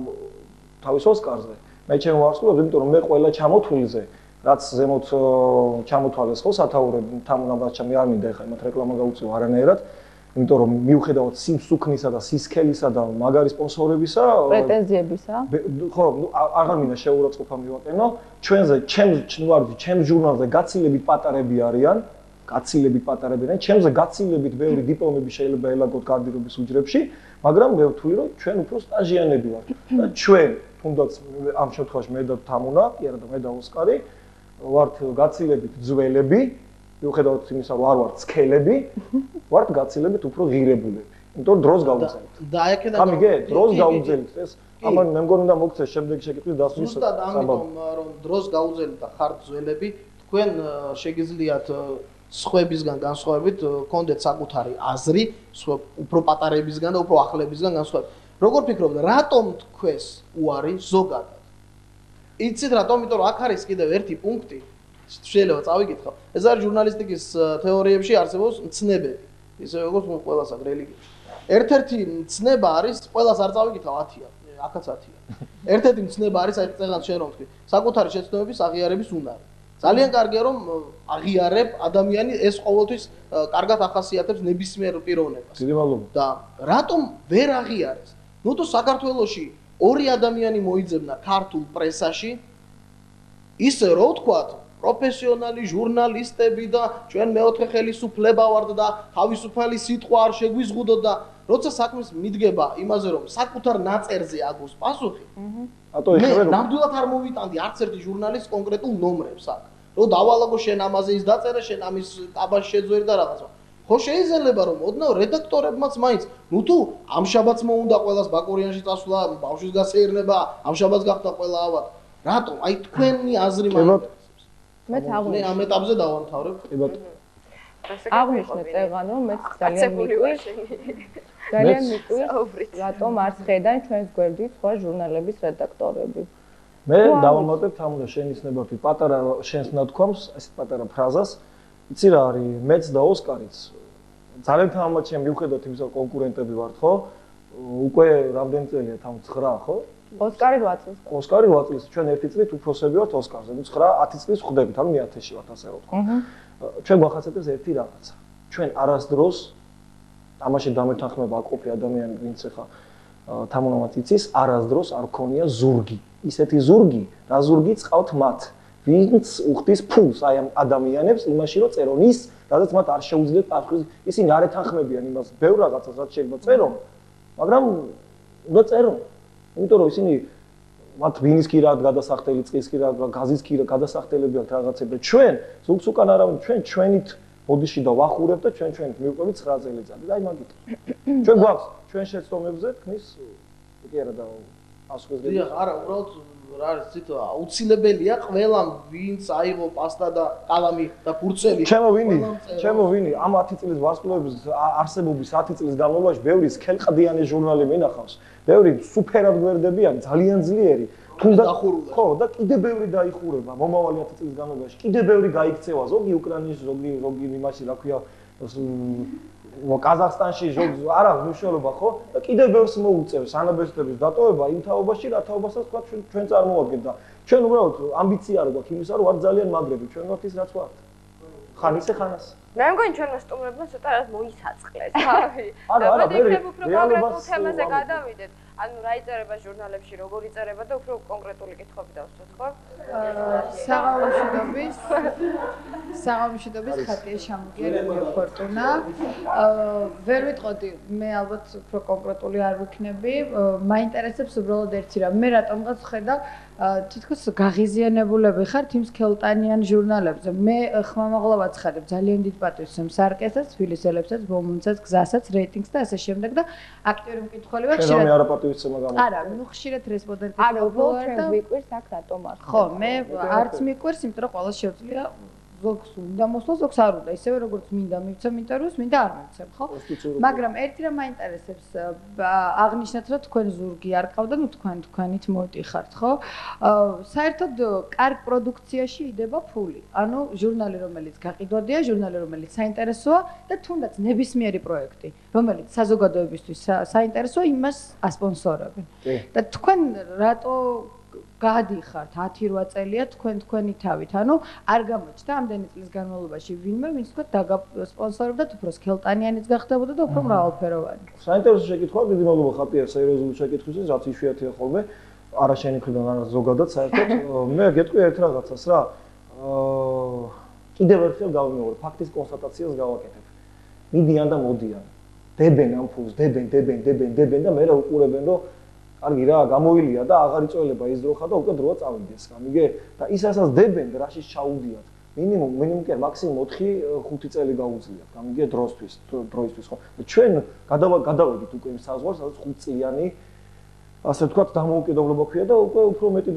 J: თავის ოსკარზე. მე ჩემ ვარსკვლავს, იმიტომ რომ მე ყველა ჩამოთვლილზე, რაც ზემოთ ჩამოთვალეს ხო სათაურები, თამუნამ რაც ჩემი არ მინდა ეხლა იმათ რეკლამა გაუწიო არანაირად. იმიტომ რომ მიუხედავად სიმსუქნისა და სისქელისა და მაგარი სპონსორებისა,
K: პრეტენზიებისა,
J: ხო, აღარ მინდა შეურაცხყოფა მივაყენო, ჩვენზე, ჩემს ჟურნალზე გაცილებით პატარები არიან, ჩემზე გაცილებით ბევრი დიპლომები შეიძლება ელაგოთ გარდირობის უჯრებში, მაგრამ მე ვთვლი, რომ ჩვენ უფრო სტაჟიანები ვართ და ჩვენ, თუნდაც ამ შემთხვევაში მე და თამუნა, კი არა და მე და ოსკარი, ვართ გაცილებით ძველები. მიუხედავად იმისა, რომ არ ვართ სქელები, ვართ გაცილებით უფრო ღირებულები. იმიტომ რომ დროს გავუძლებთ.
I: და აი აქედან
J: გამიგე, დროს გავუძლებთ ეს. ამან მე მგონი უნდა მოგცეს შემდეგი შეკითხვის დასვლის.
I: ზუსტად ამიტომ რომ დროს გავუძლებთ და ხართ ძველები, თქვენ შეგიძლიათ სხვებისგან განსხვავებით გქონდეთ საკუთარი აზრი, უფრო პატარებისგან და უფრო ახლებისგან განსხვავებით. როგორ ფიქრობთ, რატომ თქვენს უარი ზოგადად? იცით რატომ? იმიტომ რომ აქ არის კიდევ ერთი პუნქტი შეიძლება წავიკითხავ. ეს არის ჟურნალისტიკის თეორიებში არსებობს მცნებები. ისე როგორც ყველას აქვს რელიგიაში. ერთ-ერთი მცნება არის, ყველას არ წავიკითხავ 10-ია, აქაც 10-ია. ერთ-ერთი მცნება არის, აი წეგან შენ რომ თქვი, საკუთარი შეცდომების აღიარების უნარი. ძალიან კარგია რომ აღიარებ ადამიანი ეს ყოველთვის კარგად ახასიათებს ნებისმიერ პიროვნებას.
J: დიდი მადლობა.
I: და რატომ ვერ აღიარეს? ნუ თუ საქართველოში ორი ადამიანი მოიძებნა ქართულ პრესაში ისე რო ვთქვათ პროფესიონალი ჟურნალისტები და ჩვენ მეოთხე ხელისუფლება ვართ და თავისუფალი სიტყვა არ შეგვიზღუდოთ და როცა საქმეს მიდგება იმაზე რომ საკუთარ ნაწერზე აგოს პასუხი მე ნამდვილად არ მოვიტანდი არც ერთი ჟურნალისტს კონკრეტულ ნომრებს აქ რომ დავალაგო შენ ამაზე ის დაწერა შენ ამის კაბას შეძვერი და რაღაცა ხო შეიძლება რომ ოდნავ რედაქტორებმაც მაინც ნუ თუ ამ შაბათს მოუნდა ყველას ბაკურიანში წასვლა ბავშვის გასეირნება ამ შაბათს გახდა ყველა ავად რატომ აი თქვენი აზრი მაინტერესებს
K: მე თაღმე
I: ამ ეტაპზე დავამთავრებ
J: კი ბატონო
K: აღნიშნე წეღან რომ მე ძალიან მიყვარს ძალიან მიყვარს რატომ არ ხედან ჩვენს გვერდით სხვა ჟურნალების რედაქტორები
J: მე დავამატებ თამუდა შენიშნებადი პატარა შენს ნათქვამს ესეთ პატარა ფრაზას იცი რა არის მეც და ოსკარიც ძალიან თამამად შემივხედოთ იმის რომ კონკურენტები ვართ ხო უკვე რამდენი წელია თან 9 ხო
K: ოსკარი 8 წელს
J: ოსკარი 8 წელს ჩვენ ერთი წლით უფროსები ვართ ოსკარზე 9-10 წელს ხვდებით ანუ 1000-ში ვართ ასე რომ თქვა ჩვენ გვახასიათებს ერთი რაღაცა ჩვენ არასდროს თამაში დამეთანხმება აკופי ადამიანი ვინც ახლა თამუნამაც იცის არასდროს არ ქონია ზურგი ისეთი ზურგი რა ზურგი წყავთ მათ ვინც უხდის ფულს აი ამ ადამიანებს იმაში რომ წერონ ის რადგან მათ არ შეუძლიათ პასუხის ისინი არ ეთანხმებიან იმას ბევრ რაღაცას რაც შეიძლება წერონ მაგრამ უნდა წერონ იმიტომ რომ ისინი მათ ვინის კი რა გადასახდელი წყის კი რა გაზის კი რა გადასახდელები აქვს რაღაცები ჩვენ ზურგს უკან არავინ ჩვენით ოდიში და ვახურებ და ჩვენით მივყვებით 9 წელიწადი და აი მაგით ჩვენ გვაქვს ჩვენ შეცდომებზე თქმის კი არა და პასუხის
I: გედა არა უბრალოდ რა არის ცით აუცილებელია ყველამ ვინც აიღო პასტა და კალამი და ფურცელი
J: ჩემო ვინი ამ 10 წლის ვარსკვლავების არსებობის 10 წლის განმავლობაში ბევრი სქელყდიანი ჟურნალი მინახავს ბევრი სუფერად გვერდებიანი ძალიან ძლიერი თუნდაც ხო და კიდე ბევრი დაიხურება მომავალი 10 წლის განმავლობაში კიდე ბევრი გაიქცევა ზოგი უკრაინის ზოგი იმაში რა ქვია კაზახსტანში არა მნიშვნელობა ხო და კიდე ბევრს მოუწევს ანაბეჭდების დატოვება იმ თაობაში რა თაობასაც თქვა ჩვენ წარმოვადგენთ და ჩვენ უბრალოდ ამბიცია არ გვაქვს იმისა რომ არ ძალიან მაგრები ჩვენ ვართ ის რაც ვართ ხან ისე ხანას
A: მე მგონი ჩვენ სტუმრებმა ცოტა რაც მოისაწყლეს თავი
J: არა
A: მე უფრო კონკრეტულ თემაზე გადავიდეთ ანუ რა იწერება ჟურნალებში როგორ იწერება და უფრო კონკრეტული კითხვები დავსვათ ხო
L: საღამოშვიდობის ხატია შემოგიერთი ფორტუნა ვერ ვიტყოდი მე ალბათ უფრო კონკრეტული არ ვიქნები მაინტერესებს უბრალოდ ერთი რამ მე რატომღაც ხედავ თითქოს გაღიზიანებულები ხართ იმ სქელტანიან ჟურნალებზე მე ხმამაღლავად ხედავ ძალიან დიდ პატივს სარკესაც თბილისელებსაც ბომუნცაც გზასაც რეიტინგს და ასე შემდეგ და აქტიური მკითხველი ვარ
J: ხშირად მე არა პატივისცემა გამოხდა
L: არა ნუ ხშირად რესპონდენტები
K: არა უბრალოდ ჩვენ გვიყვირს აქ რატომ არ
L: ხო მე არც მიყვირს იმიტომ რომ ყოველს შეუძლია ზოგს უნდა მოსვლა ზოგს არ უნდა ისევე როგორც მინდა მივცემ ინტერვიუს მინდა არ მივცემ ხო მაგრამ ერთი რამ მაინტერესებს აღნიშნეთ რომ თქვენ ზურგი არ ყავდა ნუ თქვენით მოდიხართ ხო საერთოდ კარგ პროდუქციაში იდება ფული ანუ ჟურნალი რომელიც გაყიდვადია ჟურნალი რომელიც საინტერესოა და თუნდაც ნებისმიერი პროექტი რომელიც საზოგადოებისთვის საინტერესოა იმას ასპონსორებენ და თქვენ რატო გადიხართ 10-8 წელია თქვენი თავით. ანუ არ გამოჩნდა ამდენი წლის განმავლობაში ვინმე ვინც თქვა დაგასპონსორებდა უფრო სქელტანიანიც გახდებოდა და უფრო მრავალფეროვანი.
J: საინტერესო შეკითხვა, დიდი მადლობა ხატია სერიოზული შეკითხვისთვის, რაც იშვიათია ხოლმე. არა შენი მხრიდან, არა ზოგადად საერთოდ. მე გეტყვი ერთ რაღაცას რა. კიდევ ერთხელ გავიმეორე, ფაქტის კონსტატაციას გავაკეთებ. მიდიან და მოდიან. დებენ ამ ფულს, დებენ და მე რა უყურებენ რომ კარგი რა, გამოილია და აღარ იწოლება ის დროხა და უკვე დროა წავიდეს. გამიგე? და ის რასაც დებენ, რაშიც ჩაუდიათ. მინიმუმ კი მაქსიმუმ 4-5 წელი გაუძლიათ. გამიგე დროისთვის ხო. და ჩვენ გადავედით უკვე იმ საზღვარს, სადაც 5 წლიანი ასე ვთქვათ, დამოუკიდებლობა ქვია და უკვე უფრო მეტი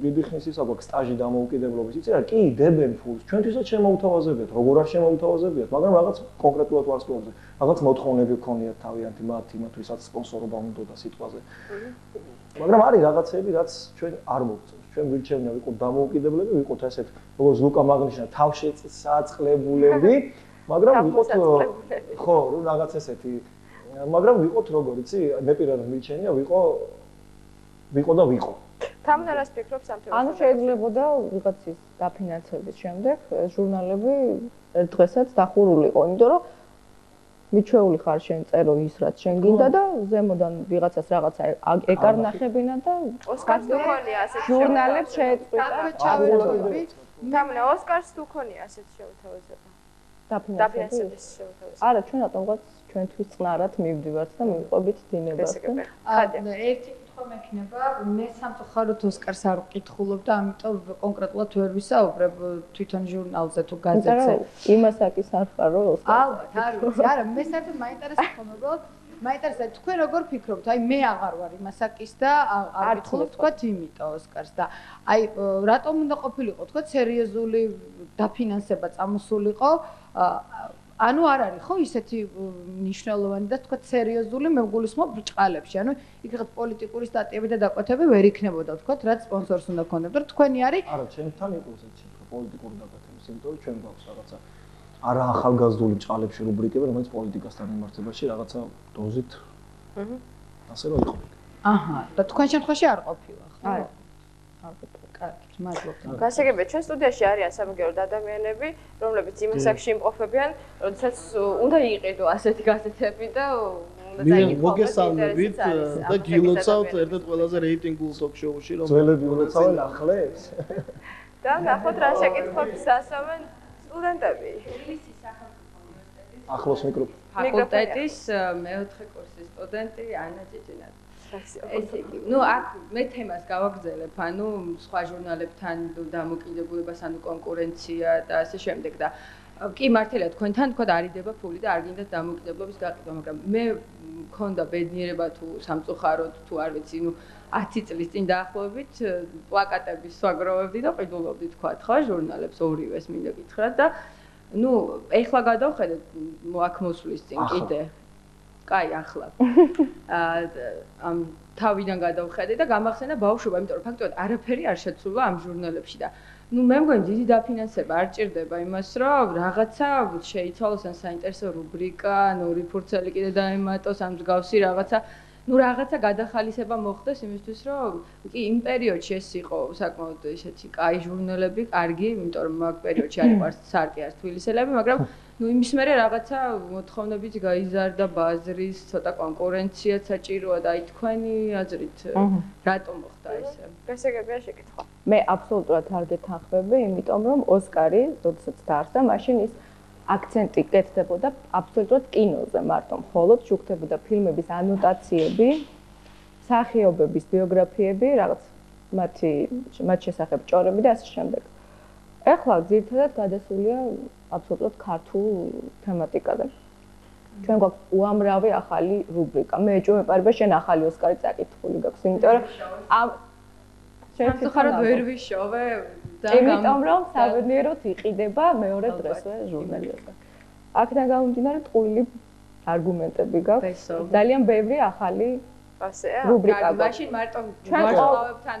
J: დიდი ხნის ისა გვაქვს სტაჟი დამოუკიდებლობის. იცი რა, კი, დებენ ფულს. ჩვენთვისაც შემოუთავაზებიათ, როგორ არ შემოუთავაზებიათ, მაგრამ რაღაც კონკრეტულად ვარსკვლავზე, რაღაც მოთხოვნები გქონიათ თავიანთი მათთვისაც სპონსორობა უნდა და სიტყვაზე. მაგრამ არის რაღაცები, რაც ჩვენ არ მოგწევს. ჩვენ გვირჩევნა ვიყოთ დამოუკიდებლები, ვიყოთ ასეთ, როგორც ლუკა მაგნიშნა, თავშეწაწყლებულები, მაგრამ ვიყოთ ხო, რაღაც ესეთი, მაგრამ ვიყოთ როგორ იცი, მე პირადად მირჩენია, ვიყო და ვიყო.
A: თამნარას ფიქრობს ამ თემაზე?
K: ანუ შეიძლებოდა ვიღაცის დაფინანსების შემდეგ ჟურნალები ერთ დღესაც დახურულიყო, იმიტომ რომ მიჩვეული ხარ შენ წერო ის რაც შენ გინდა და ზემოდან ვიღაცას რაღაცა ეკარნახებინა და
A: ოსკარს თუ ქონია ასეთ
K: ჟურნალებს შეეწყვიტა.
A: თამნა ოსკარს თუ ქონია ასეთ შეუთავაზება. დაფინანსების შეუთავაზება.
K: არა, ჩვენ რატომღაც ჩვენთვის წნარად მივდივართ და მივყვებით დინებას.
L: ერთი კითხვა მექნება, მე სამწუხაროდ ოსკარს არ ვკითხულობ და ამიტომ კონკრეტულად ვერ ვისაუბრებ თვითონ ჟურნალზე თუ გაზეთზე.
K: იმას აკის არ ხარ რომ ოსკარს.
L: ალბათ, არ ვიცი, არა, მე საერთოდ მაინტერესებს ხოლმე უბრალოდ მაინტერესებს თქვენ როგორ ფიქრობთ? აი მე აღარ ვარ იმასაკის და არ ვკითხულობ თქვა იმიტომ ოსკარს და აი რატომ უნდა ყოფილიყო თქვა სერიოზული დაფინანსება წამოსულიყო? ანუ არ არის ხო ისეთი მნიშვნელოვანი და თქვა სერიოზული მე გულისხმობ ბრჭყალებში. ანუ იქ რაღაც პოლიტიკური სტატიები და დაკვეთები ვერ იქნებოდა თქვა რაც სპონსორს უნდა ქონოდა. თქვენი არის
J: არა, ჩემთან იყო ესეთი პოლიტიკური დაკვეთების, იმიტომ რომ ჩვენ გვაქვს რაღაცა არა ახალგაზრდული ჭყალებში რუბრიკები, რომელიც პოლიტიკასთან მიმართებაში რაღაცა დოზით ასე რომ იყო.
L: აჰა, და თქვენ შემთხვევაში არ ყოფილა, ხო?
K: არა.
L: კარგი, მადლობა.
A: გასაგებია, ჩვენ სტუდიაში არიან სამგერო ადამიანები, რომლებიც იმას აქში იმყოფებიან, როდესაც უნდა იყიდო ასეთი გაზეთები და უნდა დაიწყოს.
I: მოგესალმებით და გილოცავთ ერთ-ერთ ყველაზე რეიტინგულ ტოქ-შოუში, რომ
J: ძველები უნოცავენ ახლებს.
A: და ნახოთ რა შეკითხვებს ასავენ სტუდენტები.
J: ახლოს მიკროფონი.
M: ფაკულტეტის მეოთხე კურსის სტუდენტი ანა ჭიჭინა. ესე იგი, ну, აქ მე თემას გავაგრძელებ, ანუ სხვა ჟურნალებთან დამოკიდებულებას, ანუ კონკურენცია და ასე შემდეგ და კი მართალია თქვენთან თქვა არიდება ფული და არ გინდათ დამოკიდებულების გაყიდვა, მაგრამ მე მქონდა ბედნიერება თუ სამწუხაროდ თუ არ ვიცი, ну 10 წლის წინ დაახლოებით პლაკატების სვაგროვებდი და ყიდულობდი თქვა ხო ჟურნალებს ორივეს მინდა გითხრათ და ну ეხლა გადავხედეთ აქ მოსვლის წინ კიდე კაი ახლა ამ თავიდან გადავხედე და გამახსენა ბავშვობა, იმიტომ რომ ფაქტობრივად არაფერი არ შეცვლა ამ ჟურნალებში და ну მე მგონი დიდი დაფინანსება არ ჭირდება იმას რომ რაღაცა შეიცვალოს ან საინტერესო რუბრიკა, ან ორი ფურცელი კიდე დაემატოს ამ მსგავსი რაღაცა ну რაღაცა გადახალისება მოხდეს იმისთვის რომ კი იმ პერიოდში ეს იყო საკმაოდ ესეთი კაი ჟურნალები, კარგი, იმიტომ რომ მაგ პერიოდში არ იყო სარკე არც თბილისელები, მაგრამ ну იმის მერე რაღაცა მოთხოვნებიც გაიზარდა ბაზრის, ცოტა კონკურენციაც საჭიროა და აი თქვენი აზრით რატომ მოხდა ესე?
A: გასაგებია შეკითხვა.
K: მე აბსოლუტურად არ გეთანხმები, იმიტომ რომ ოსკარი, როდესაც დაარსდა, მაშინ ის აქცენტი კეთდებოდა აბსოლუტურად კინოზე მარტო, მხოლოდ შუქდებოდა ფილმების ანოტაციები, მსახიობების ბიოგრაფიები, რაღაც მათ შესახებ ჭორები და ასე შემდეგ. ეხლა ძირითადად გადასულია აბსოლუტურად ქართულ თემატიკაზე. ჩვენ გვაქვს უამრავი ახალი რუბრიკა. მე ეჭვმეპარება შენ ახალი ოსკარი წაკითხული გაქვს, იმიტომ რომ ამ
M: შემთხვევით ვერ ვიშოვე და
K: იმიტომ რომ საბედნიეროდ იყიდება მეორე დღესვე ჟურნალებზე. აქედან გამომდინარე ტყუილი არგუმენტები გაქვს. ძალიან ბევრი ახალი
A: ასეა?
K: რუბრიკა
M: გაქვს. მაშინ მარტო ვარსკვლავებთან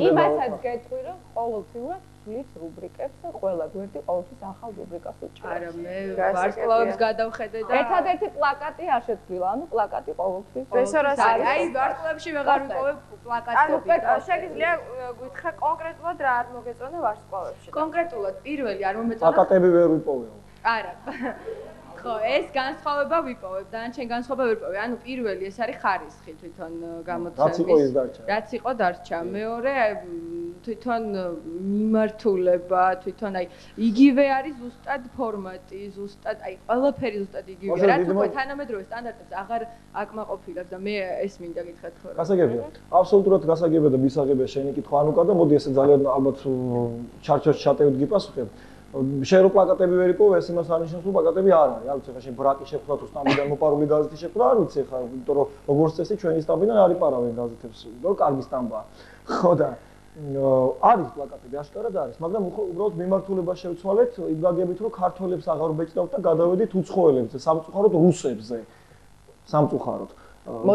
K: იმასაც გეტყვი რომ ყოველთვიურად ვლის რუბრიკებს და ყველა გვერდი ყოველთვის ახალ რუბრიკას უჭერს.
M: არა, მე ვარსკვლავებს გადავხედე და
K: ერთადერთი პლაკატი არ შეცვლილა, ანუ პლაკატი ყოველთვის.
M: აი ვარსკვლავებში ვეღარ ვიპოვებ პლაკატები.
A: ანუ შეგიძლია გითხრა კონკრეტულად რა არ მოგეწონა ვარსკვლავებში?
M: კონკრეტულად პირველი არ მომეწონა.
J: პლაკატები ვერ ვიპოვე.
M: არა. ხო, ეს განსხვავება ვიპოვებ, დანარჩენ განსხვავება ვერ ვიპოვე. ანუ პირველი ეს არის ხარისხი თვითონ გამოცემის.
J: რაც იყო ის დარჩა.
M: რაც იყო დარჩა. მეორე თვითონ მიმართულება, თვითონ აი იგივე არის ზუსტად ფორმატი, ზუსტად აი ყველაფერი ზუსტად იგივე. რაც უკვე თანამედროვე სტანდარტებს აღარ აკმაყოფილებს და მე ეს მინდა გითხრათ ხო.
J: გასაგებია. აბსოლუტურად გასაგებია და მისაღებია შენი კითხვა ანუკა და მოდი ესე ძალიან ალბათ ჩარჩოში ჩატევით გიპასუხებ. შენ რო პლაკატები ვერ იპოვე, ეს იმას არ ნიშნავს, რომ პლაკატები არ არის. არ ვიცი, ხა შენ ბრაკი შეხვდა თუ სტამბიდან მოპარული გაზეთი შეხვდა, არ ვიცი ხა, იმიტომ რომ როგორც წესი ჩვენი სტამბიდან არ იპარავენ გაზეთებს, რომ კარგი სტამბაა. ხო და არის პლაკატები, აშკარად არის, მაგრამ უბრალოდ მიმართულება შევცვალეთ იმ გაგებით, რომ ქართველებს აღარ ვბეჭდავთ და გადავედით უცხოელებზე, სამწუხაროდ რუსებზე. სამწუხაროდ.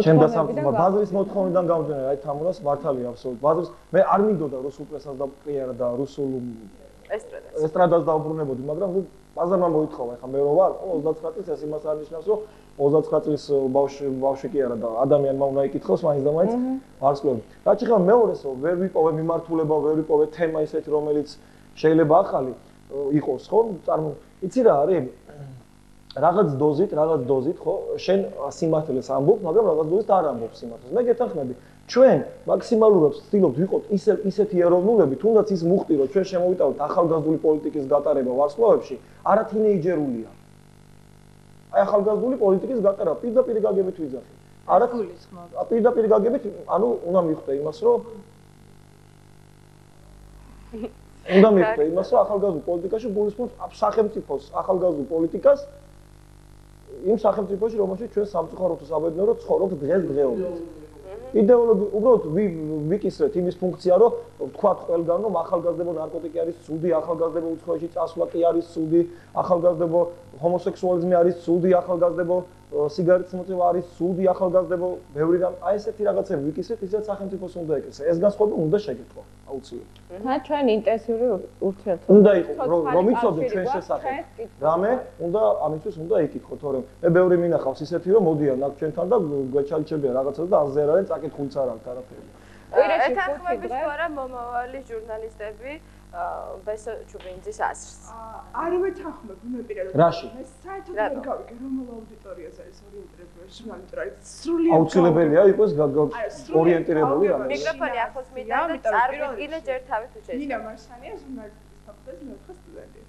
J: ჩემ და სამწუხაროდ ბაზრის მოთხოვნიდან გამომდინარე, აი თამურას მართალია აბსოლუტურად. ბაზრის მე არ მინდოდა რუსულ პრესას და პრიარა და რუსულ ესტრადას დაუბრუნებოდი, მაგრამ პაზარმა მოითხოვა, ეხლა მე რო ვარ 39 წლის, ეს იმას არნიშნავს, რომ 39 წლის ბავშვი კი არა და ადამიანმა უნდა იკითხოს მაინც და მაინც ვარსკვლავი. რაც ეხლა მეორესო, ვერ ვიპოვე მიმართულება, ვერ ვიპოვე თემა ისეთი, რომელიც შეიძლება ახალი იყოს, ხო? იცი რა არის? რაღაც დოზით, ხო? შენ სიმართლეს ამბობ, მაგრამ რაღაც დოზით არ ამბობ სიმართლეს. მე გეთანხმები, ჩვენ მაქსიმალურად ვცდილობთ ვიყოთ ისეთი ეროვნულები, თუნდაც ის მუხტი, რომ ჩვენ შემოვიტანოთ ახალგაზრდული პოლიტიკის გატარება ვარსკვლავებში, არა თინეიჯერულია. აი ახალგაზრდული პოლიტიკის გატარება პირდაპირ გაგებით ვიძახი. არა გულისხმობ. პირდაპირ გაგებით, ანუ უნდა მივხვდე იმას, რომ ახალგაზრდულ პოლიტიკაში გულისხმობს სახელმწიფოს ახალგაზრდულ პოლიტიკას იმ სახელმწიფოში, რომელშიც ჩვენ სამწუხაროდ საბედნიეროდ ცხოვრობთ დღესდღეობით. იდეოლოგია უბრალოდ ვიკისრეთ იმის ფუნქცია, რომ ვთქვათ ყველგან, რომ ახალგაზრდებო ნარკოტიკი არის ცუდი, ახალგაზრდებო უცხოეთში წასვლა კი არის ცუდი, ახალგაზრდებო ჰომოსექსუალიზმი არის ცუდი, ახალგაზრდებო სიგარეტის მოწევა არის ცუდი, ახალგაზრდებო ბევრი რამ, აი ესეთი რაღაცები ვიკისრეთ, ისაც სახელმწიფოს უნდა ეკეთოს. ეს განსხვავება უნდა შეგეთქვა, აუცილებლად.
K: ჩვენ ინტენსიური ურთიერთობა
J: უნდა იყოს, რომ იცოდეთ ჩვენ შესახებ. რამე უნდა ამისთვის უნდა იკითხო, თორემ მე ბევრი მინახავს ისეთი, რომ მოდიან აქ ჩვენთან და გვეჩალჩებიან რაღაცას და აზზე არ არის, წაკითხულიც არ აქვს არაფერი.
A: ეთანხმების თუ არა მომავალი ჟურნალისტები ბესო ჩუბინძის ასრს.
N: არ ვეთანხმები მე პირადად.
J: რაში?
N: მე საერთოდ ვერ გავიგე რომელ აუდიტორიაზე ეს ორიენტირებული ჟურნალისტი არის. სრულიად
J: აუცილებელია იყოს ორიენტირებული რამე.
A: მიკროფონი ახლოს მინდა და წარვიდგინე ჯერ თავით თუ შეიძლება.
N: ნინა მარსანია ჟურნალისტის ფაკულტეტის მეოთხე სტუდენტი.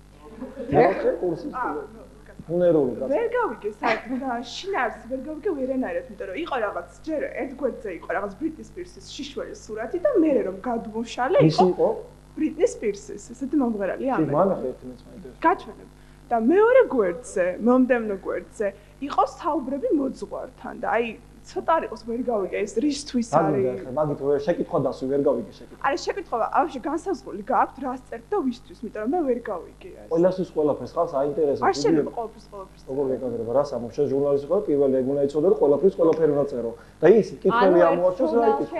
J: მეოთხე კურსის სტუდენტი. უნერული გასა.
N: ვერ გავიგე საერთოდ და შინაარსი ვერ გავიგე ვერანაირად, იმიტომ რომ იყო რაღაც ჯერ ერთ გვერდზე იყო რაღაც ბრიტნი სპირსის შიშველის სურათი და მე რომ გადმოვშალე იყო ბრიტნი სპირსის ესეთი მომღერალი ამერიკაში.
J: მანახე ერთი მეცნიერები.
N: გაჩვენებ. და მეორე გვერდზე, მომდევნო გვერდზე იყო საუბრები მოძღვართან და აი ცოტა არ იყოს ვერ გავიგე ეს რისთვის არის.
J: მაგით ვერ შეკითხვა დასვი ვერ გავიგე შეკითხვა.
N: არა შეკითხვა, ავში განსაზღვრული გააქვთ რას წერთ და ვისთვის, იმიტომ რომ მე ვერ გავიგე ეს.
J: ყველასთვის ყველაფერს ხავს აინტერესებს.
N: არ შეიძლება ყოველთვის.
J: როგორ ეკადრება რა სამუშაო ჟურნალისტი ხო პირველი ეგ უნდა იცოდე რომ ყველაფერს ყველაფერი უნდა წერო. და ის კითხვები ამოაჩვენოს რა იკითხო.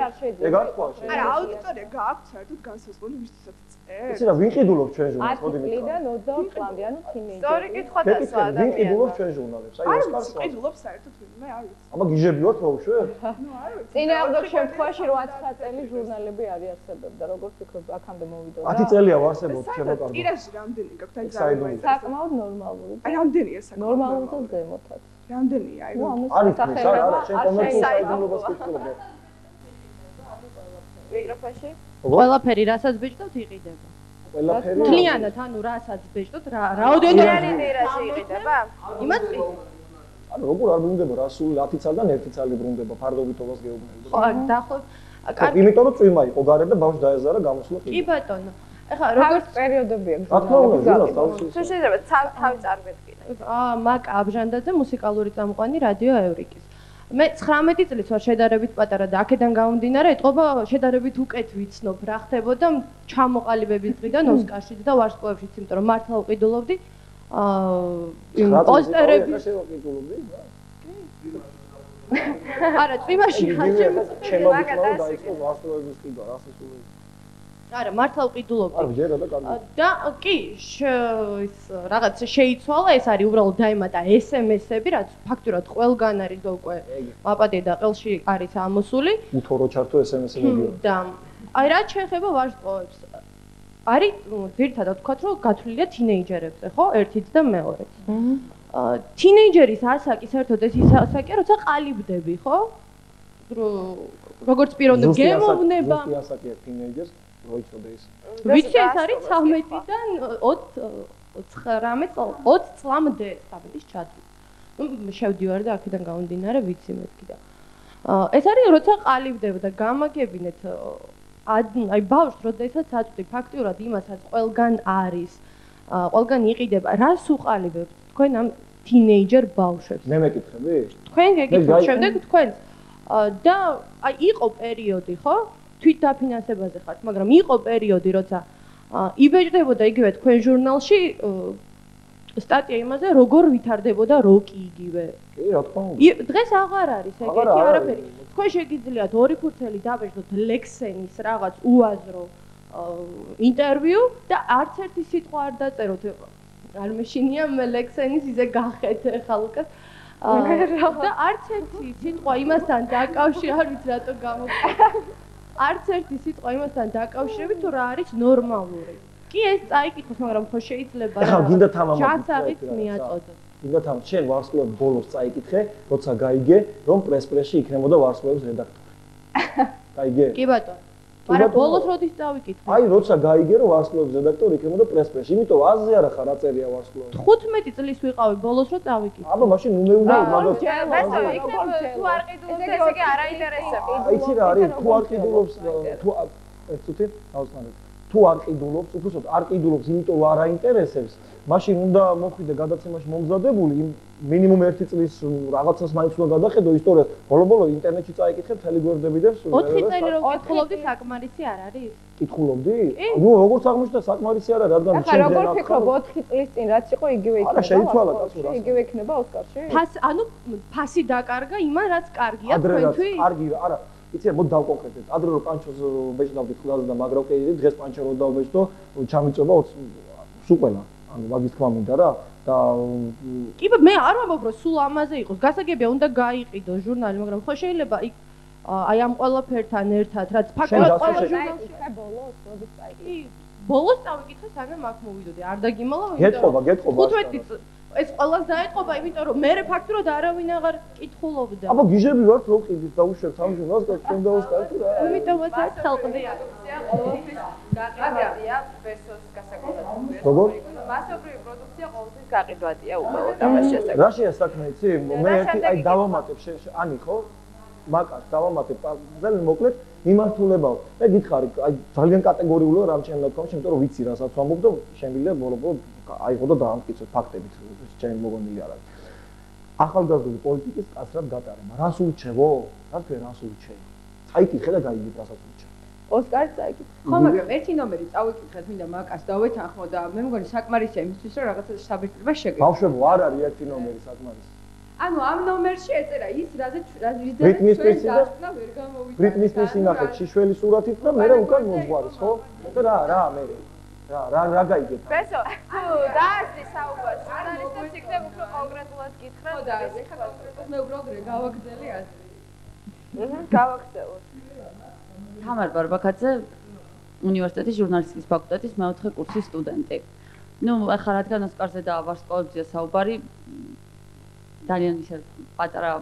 J: ეგ არ თქვა.
N: არა აუდიტორია გააქვთ საერთოდ განსაზღვრული ვისთვისაც წერთ.
J: იცი რა ვიყიდულობ ჩვენ ჟურნალს მოდი მითხრა.
K: 10-დან 20 წლამდე ანუ თინეიჯერი.
A: სწორი კითხვა დასვა ადამიანს.
J: ვიყიდულობ ჩვენ ჟურნალებს. აი ეს კარს.
N: ვიყიდულობ საერთოდ ვინმე არ ვიცი.
J: აბა გიჟები ვართ ბავშვი?
N: ნუ არ ვიცი.
K: წინააღმდეგ შემთხვევაში 8-9 წელი ჟურნალები არიარსებებდა. როგორ ფიქრობ აქამდე მოვიდოდა?
J: 10 წელია ვარსებობ შემოკარგო.
N: ტირაჟი რამდენი გაქვთ აი ძალიან
K: საკმაოდ ნორმალური.
N: აი რამდენია საკმაოდ
K: ნორმალური და ზემოთაც.
N: რამდენია აი
J: არის არა შენ კომერციულ საიდუმლობას ვიკითხულობ.
A: მიკროფონში
G: ყველაფერი რასაც ბეჭდოთ იყიდება.
J: ყველაფერი
G: მთლიანად ანუ რასაც ბეჭდოთ რაოდენობით
A: ტირაჟი იყიდება?
G: იმას კი
J: ანუ როგორ არ ბრუნდება რა სულ 10 წალიდან 1 წალი ბრუნდება ფარდობითობას გეუბნები.
G: ხო დაახლოებით
J: იმიტომ რომ წვიმა იყო გარე და ბავშვი დაეზარა გამოსვლა კი.
G: კი ბატონო. ეხლა როგორც
K: პერიოდები აქვს.
J: რა თქმა უნდა,
A: თუ შეიძლება თავი წარმოვიდგინე.
G: მაკ აბჟანდაძე მუსიკალური წამყვანი რადიო ევრიკის. მე 19 წლის ვარ შედარებით პატარა და აქედან გამომდინარე ეთყობა შედარებით უკეთ ვიცნობ რა ხდებოდა ჩამოყალიბების დღიდან ოსკარში და ვარსკვლავშიც, იმიტომ რომ მართლა უყიდულობდი იმ პოსტერები. არა, წვიმაში ხარჯები
J: შემოგვიწყდა დაიწყო ვარსკვლავების ყიდვა, რასასულელი.
G: არა, მართლა უყიდულობდი.
J: არ ვჯერა და კარგი.
G: და კი, ის რაღაც შეიცვალა, ეს არის უბრალოდ დაემატა SMS-ები, რაც ფაქტურად ყველგან არის უკვე მაპატე და ყელში არის ამოსული.
J: უთორო ჩართო SMS-ები.
G: და აი რა შეეხება ვარსკვლავებს. არის ძირითადად ვთქვათ, რომ გათვლილია თინეიჯერებზე, ხო? ერთიც და მეორეც. თინეიჯერის ასაკი საერთოდ ეს ის ასაკია, როცა ყალიბდები, ხო? როგორც პიროვნებ გემოვნება.
J: ზუსტი ასაკია თინეიჯერს. როიცოდე ის.
G: ვიცი ეს არის 13-დან 20 წლამდე სტაბილის ჩათვლით. ნუ შევდივარ და აქედან გამომდინარე ვიცი მეთქი და ეს არის როცა ყალიბდება და გამაგებინეთ აი ბავშვს როდესაც აწვდი ფაქტიურად იმასაც ყველგან არის ყველგან იყიდება რას უყალიბებთ თქვენ ამ თინეიჯერ ბავშვებს
J: მე მეკითხები
G: თქვენ გეკითხეთ შემდეგ თქვენ და აი იყო პერიოდი ხო თვით დაფინანსებაზე ხართ მაგრამ იყო პერიოდი როცა იბეჭდებოდა იგივე თქვენ ჟურნალში სტატია იმაზე როგორ ვითარდებოდა როკი იგივე
J: კი რა თქმა უნდა
G: დღეს აღარ არის ეგეთი არაფერი თქვენ შეგიძლიათ ორი ფურცელი დაბეჭდოთ ლექსენის რაღაც უაზრო ინტერვიუ და არც ერთი სიტყვა არ დაწეროთ
O: არ მეშინია მე ლექსენის იზე გახეთ ხალუკას და არც ერთი სიტყვა იმასთან დაკავშირებით არ ვიცი რატო გამოგყვება არც ერთი სიტყვა იმასთან დაკავშირებით თუ რა არის ნორმალური კი ეს წაიკითხოს მაგრამ ხო შეიძლება
J: ახლა გინდა თამამად
O: ჯანსაღით მიაწოდოს
J: გინდა თამამად შენ ვარსკვლავების ბოლოს წაიკითხე როცა გაიგე რომ პრესპრესში იქნებოდა ვარსკვლავების რედაქტორი გაიგე
O: კი ბატონო მაგრამ ბოლოს როდის წავიკითხე
J: აი როცა გაიგე რომ ვარსკვლავების რედაქტორი იქნებოდა პრესპრესში იმიტომ აზზე არა ხარ აწერია ვარსკვლავები
O: 15 წლის ვიყავი ბოლოს რო წავიკითხე
J: აბა მაშინ უნეუნე მაგრამ
A: თუ არ ყიდულობს ესე იგი არ აინტერესებს
J: აი იცი რა არის თუ არ ყიდულობს თუ ეს თუთი ავსმარეთ თუ არ ყიდულობს უბრალოდ არ ყიდულობს იმიტომ რომ არ აინტერესებს მაშინ უნდა მოხვიდე გადაცემაში მომზადებული მინიმუმ 1 წლის რაღაცას მაინც უნდა გადახედო ისტორიას ბოლო ინტერნეტში წაიკითხე მთელი გვერდებიდან
O: 4 წელი რომ კითხულობდი საკმარისი არ არის
J: კითხულობდი? ნუ როგორც აღმოჩნდა საკმარისი არა რადგან
K: ახლა როგორ ფიქრობ 4 წლის წინ რაც იყო იგივე იქნება?
J: არა შეიცვალა კაცო რა.
K: იგივე იქნება ოსკარში?
O: ანუ ფასი დაკარგა იმან რაც კარგია თქვენთვის?
J: კარგი არა. იცი მოდი დავკონკრეტეთ. ადრე რომ პანჩოს ბეჭდავდით ყველაზე და მაგრა ვყიდი დღეს პანჩო რო დავბეჭდო ჩამიწובה 20 სუყელა. ანუ მაგის თქმა მინდა რა და
O: კი მე არ ვამბობ რომ სულ ამაზე იყოს. გასაგებია უნდა გაიყიდო ჟურნალი, მაგრამ ხო შეიძლება იქ აი ამ ყველაფერთან ერთად რაც ფაქტობრივად ყველა ჟურნალში
K: ბოლოს როდის წაიკითხე?
O: ბოლოს წავიკითხე სანამ აქ მოვიდოდი. არ დაგიმალა
J: გეტყობა
O: 15 წელი ეს ყველას დაეთყობა, იმიტომ რომ მე ფაქტურად არავინ აღარ კითხულობდა.
J: აბა გიჟები ვართ რო ყიდით და უშვებთ ამ ჟურნალს და ჩვენ დავუსკარეთ რა.
O: იმიტომაც ეს ხალხი
A: გაყიდვადია ბესოს გასაკუთრებით.
J: როგორ?
A: მასობრივი პროდუქცია ყოველთვის გაყიდვადია უბრალოდ ამას შესაძლოა.
J: რაშია საქმე იცი? მე აი დავამატებ ანი ხო? მაგას დავამატებ ძალიან მოკლედ მიმართულებავ. მე გითხარი აი ძალიან კატეგორიულია რამ ჩემ ნათქვამში, იმიტომ რომ ვიცი რასაც ვამბობ და შემიძლია ბოლო აიღო და დაამტკიცო ფაქტებით, ჩემ მოგონილი არ არის. ახალგაზრდული პოლიტიკის კაცრად გატარება. რას ურჩევო? რა თქვენ რას ურჩევო? წაიკითხე და გაიგებ რასაც ურჩევო.
K: ოსკარი წაიკითხე.
M: ხო, მაგრამ ერთი ნომერი წავიკითხეთ, მინდა მაგას დავეთანხმო და მე მგონი საკმარისია იმისთვის, რომ რაღაცა საბირთვა შეგეძლო.
J: ბავშვებო, არ არის ერთი ნომერი საკმარისი.
M: ანუ ამ ნომერში ეწერა ის, რაზეც
J: ბრიტნის სპირსი და
M: ვერ გამოვიდა.
J: ბრიტნის სპირსი ნახეთ შიშველი სურათით და მე უკან მოძღვარის, ხო? და რა მე რა გაიგეთ?
A: ბესო, თუ დაასწრი საუბარს, ჟურნალისტებს იქნებ უფრო კონკრეტულად გითხრა და
M: ეხლა კონკრეტულად მე უბრალოდ გავაგრძელი აზრი.
A: გავაგრძელოთ.
P: თამარ ბარბაკაძე უნივერსიტეტის ჟურნალისტიკის ფაკულტეტის მეოთხე კურსის სტუდენტი. ნუ ახლა რადგან ოსკარზე და ვარსკვლავებზეა საუბარი ძალიან ისე პატარა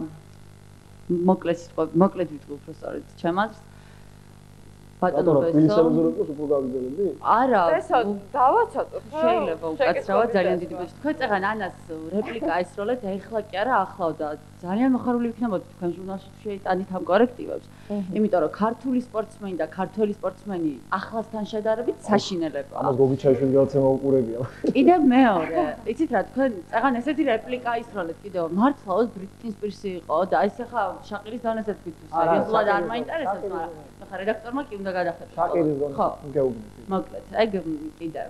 P: მოკლედ ვიტყვი უფრო სწორედ ჩემს ბატონო
J: ბესო
P: არა
A: ბესო დავაცოტო
P: შეიძლება უკაცრავად ძალიან დიდი ბეჭდი თქვენ წაღან ანას რეპლიკა ესროლეთ ეხლა კი არა ახლავ და ძალიან მოხარული ვიქნებოდი თქვენ ჟურნალში შეიტანით ამ კორექტივებს იმიტომ რომ ქართული სპორტსმენი და ქართველი სპორტსმენი ახლასთან შედარებით საშინელებაა
J: ამას გოგიჩაიშვილი გადაცემა უყურებია
P: კიდევ მეორე იცით რა თქვენ წაღან ესეთი რეპლიკა ისროლეთ კიდევ მართლა ბრიტნის სპირსი იყო და ეს ახლა შაყირის დონეზე თქვით სერიოზულად არ მაინტერესებს მაგრამ ახლა რედაქტორმა კი უნდა გადახედოს
J: შაყირის დონეზე გეუბნით
P: მოკლედ ეგ კიდევ